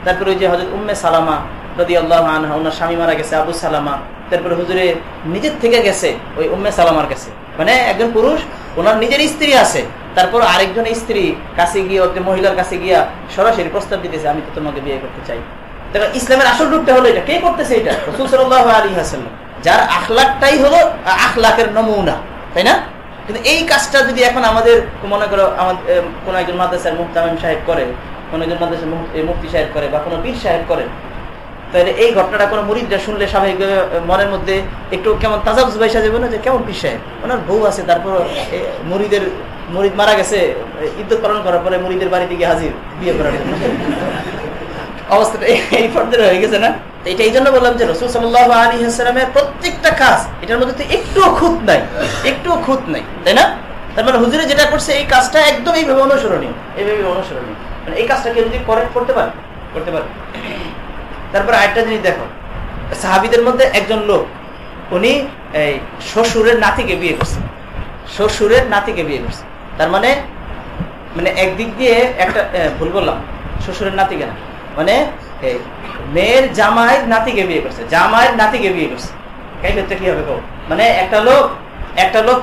তারপরে ওই যে হযরত উম্মে সালামা রাদিয়াল্লাহু আনহা, ওনার স্বামী মারা গেছে আবু সালামা, তারপরে হুজুরে নিজের থেকে গেছে ওই উম্মে সালামার কাছে, মানে একজন পুরুষ ওনার নিজের স্ত্রী আছে, তারপর আরেকজন স্ত্রী কাছে গিয়ে ওই মহিলার কাছে গিয়া সরাসরি প্রস্তাব দিতেছে আমি তো তোমাকে বিয়ে করতে চাই। দেখো ইসলামের আসল রূপটা হলো এটা, কে করতেছে এটা? রাসূল সাল্লাল্লাহু আলাইহি ওয়াসাল্লাম, যার আখলাকটাই হলো আখলাকের নমুনা, তাই না? কিন্তু এই কাজটা যদি এখন আমাদের মনে করো আমাদের কোন একজন মাদ্রাসার মুহতামিম সাহেব করে, কোন একজন মাদ্রাসার মুফতি সাহেব করে, বা কোনো পীর সাহেব করে, তাহলে এই ঘটনাটা কোনো মুরিদরা শুনলে স্বাভাবিকভাবে মনের মধ্যে একটু কেমন তাজাবুজ বাইসা যাবে না, যে কেমন পীর সাহেব, ওনার বউ আছে, তারপর মুরিদ মারা গেছে, ইদ্যত পালন করার পরে মুরিদের বাড়িতে গিয়ে হাজির বিয়ে করার জন্য, অবস্থাটা এই পর্যায়ে হয়ে গেছে না। এটা এই জন্য বললাম যে রাসূল সাল্লাল্লাহু আলাইহি ওয়াসাল্লামের প্রত্যেকটা কাজ এটার মধ্যে তো একটুও খুঁত নাই, একটুও খুঁত নাই, তাই না? তার মানে হুজুরে যেটা করছে এই কাজটা একদম এইভাবে অনুসরণীয়, এইভাবে অনুসরণীয়, মানে এই কাজটা কেউ যদি করতে পারে, করতে পারে। তারপর আরেকটা জিনিস দেখো, সাহাবীদের মধ্যে একজন লোক, উনি এই শ্বশুরের নাতিকে বিয়ে করছে, শ্বশুরের নাতিকে বিয়ে করছে। তার মানে মানে একদিক দিয়ে একটা ভুল বললাম, শ্বশুরের নাতি কেন, মানে মেয়ের জামাইয়ের নাতিকে বিয়ে করছে, জামাইয়ের নাতিকে বিয়ে করছে। এই ক্ষেত্রে কি হবে? মানে একটা লোক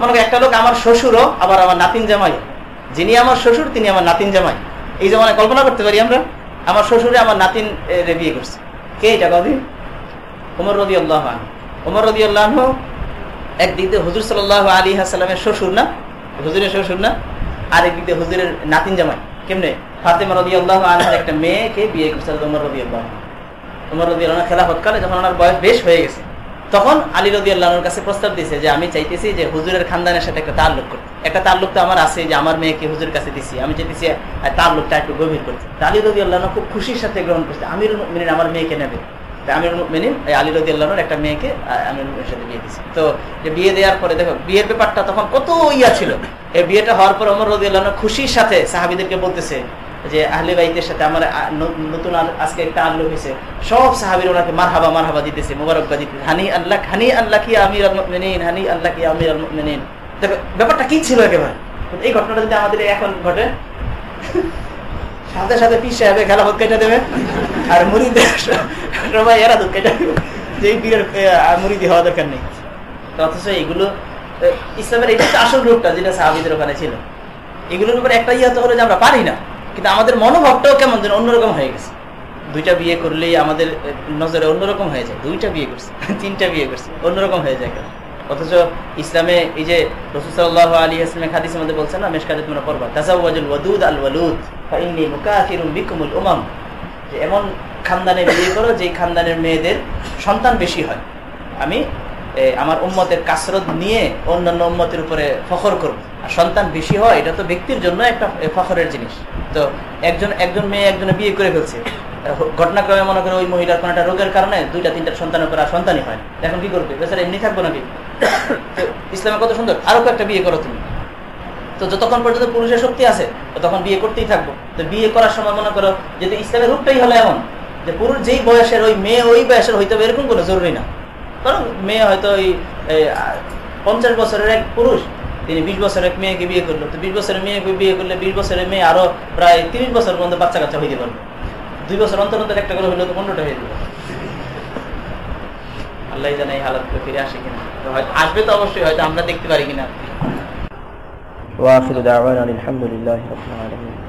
মনে একটা লোক আমার শ্বশুরও আবার আমার নাতিন জামাই, যিনি আমার শ্বশুর তিনি আমার নাতিন জামাই। এই জামানায় কল্পনা করতে পারি আমরা, আমার শ্বশুরে আমার নাতিন রে বিয়ে করছে। কে এটা কদিন? ওমর রাদিয়াল্লাহু আনহু। ওমর রাদিয়াল্লাহু আনহু একদিক দিয়ে হুজুর সাল্লাল্লাহু আলাইহি ওয়াসাল্লামের শ্বশুর না, হুজুরের শ্বশুর না, আর একদিক দিয়ে হুজুরের নাতিন জামাই। কেমনে? ফাতেমা রাদিয়াল্লাহু আনহার একটা মেয়েকে বিয়ে করছে ওমর রাদিয়াল্লাহু আনহু। ওমর রাদিয়াল্লাহু আনহু খেলাফতকালে যখন ওনার বয়স বেশ হয়ে গেছে, তখন আলী রাদিয়াল্লাহু আনহুর কাছে প্রস্তাব দিয়েছে যে আমি চাইতেছি যে হুজুরের খানদানের সাথে একটা তাল্লুক করতে। একটা তাল্লুক তো আমার আছে যে আমার মেয়েকে হুজুরের কাছে দিছি, আমি যেতেছি তাল্লুকটা একটু গভীর করছি। আলী রাদিয়াল্লাহু আনহু খুব খুশির সাথে গ্রহণ করছে, আমিরুল মুমিনিন আমার মেয়েকে নেবে। আমিরুল মুমিনিন আলী রাদিয়াল্লাহু আনহুর একটা মেয়েকে আমিরুল মুমিনের সাথে বিয়ে দিয়েছে। তো যে বিয়ে দেওয়ার পরে দেখো বিয়ের ব্যাপারটা তখন কত ইয়া ছিল। এই বিয়েটা হওয়ার পর ওমর রাদিয়াল্লাহু আনহু খুশির সাথে সাহাবীদেরকে বলতেছে যে আহলে বাইতের সাথে আমার নতুন আজকে একটা তাল্লুক হয়েছে। সব সাহাবীরা ওনাকে মারহাবা মারহাবা দিতেছে, মোবারকবাদ দিতেছে, হানি আল্লাহ কি আমিরুল মুমিনিন, হানি আল্লাহ কি আমিরুল মুমিনিন। দেখো ব্যাপারটা কি ছিল একেবারে। এই ঘটনাটা যদি আমাদের এখন ঘটে, সাথে সাথে পীর সাহেব খেলাফত কেটে দেবে আর মুরিদের সবাই এরা দুধ কেটে দেবে, যে পীরের মুরিদি হওয়া দরকার নেই। অথচ এগুলো ইসলামের এটা আসল রূপটা যেটা সাহাবীদের ওখানে ছিল। এগুলোর উপরে একটা ইয়ে হলো যে আমরা পারি না, কিন্তু আমাদের মনোভাবটাও কেমন যেন অন্যরকম হয়ে গেছে। 2টা বিয়ে করলেই আমাদের নজরে অন্যরকম হয়ে যায়। 2টা বিয়ে করছে, 3টা বিয়ে করছে, অন্যরকম হয়ে যায় কেন। অথচ ইসলামে এই যে রাসূল সাল্লাল্লাহু আলাইহি ওয়াসাল্লাম হাদিসের মধ্যে বলছেন না, মিশকাতে তোমরা পড়বা, তাযাওয়াজুল ওয়াদুদ আল ওয়ালুদ ফাইন্নী মুকাফিরুম বিকুমুল উমাম, যে এমন খানদানে বিয়ে করো যে খানদানের মেয়েদের সন্তান বেশি হয়, আমি আমার উম্মতের কাসরত নিয়ে অন্যান্য উম্মতের উপরে ফখর করব। আর সন্তান বেশি হয় এটা তো ব্যক্তির জন্য একটা ফখরের জিনিস। তো একজন মেয়ে একজনে বিয়ে করে ফেলছে, ঘটনাক্রমে মনে করে ওই মহিলার কোনো একটা রোগের কারণে 2টা 3টা সন্তানের পর আর সন্তানই হয় না, এখন কি করবে বেচারা, এমনি থাকবো নাকি? তো ইসলামে কত সুন্দর, আরো কয়েকটা বিয়ে করো তুমি। তো যতক্ষণ পর্যন্ত পুরুষের শক্তি আছে তখন বিয়ে করতেই থাকবো। তো বিয়ে করার সময় মনে করো যেহেতু ইসলামের রূপটাই হলো এমন যে পুরুষ যেই বয়সের ওই মেয়ে ওই বয়সের হইতে হবে এরকম কোনো জরুরি না। কারণ মেয়ে হয়তো ওই 50 বছরের এক পুরুষ, তিনি 20 বছরের এক মেয়েকে বিয়ে করলো। তো 20 বছরের মেয়েকে বিয়ে করলে 20 বছরের মেয়ে আরো প্রায় 30 বছর পর্যন্ত বাচ্চা কাচ্চা হইতে পারবে। 2 বছর অন্তর অন্তর একটা করে হইলে তো 15টা হয়ে যাবে। আল্লাহ জানে এই হালাত ফিরে আসে কিনা, আসবে তো অবশ্যই, হয়তো আমরা দেখতে পারি কিনা। ওয়া আখিরু দাওয়ানা আলহামদুলিল্লাহি রাব্বিল আলামিন।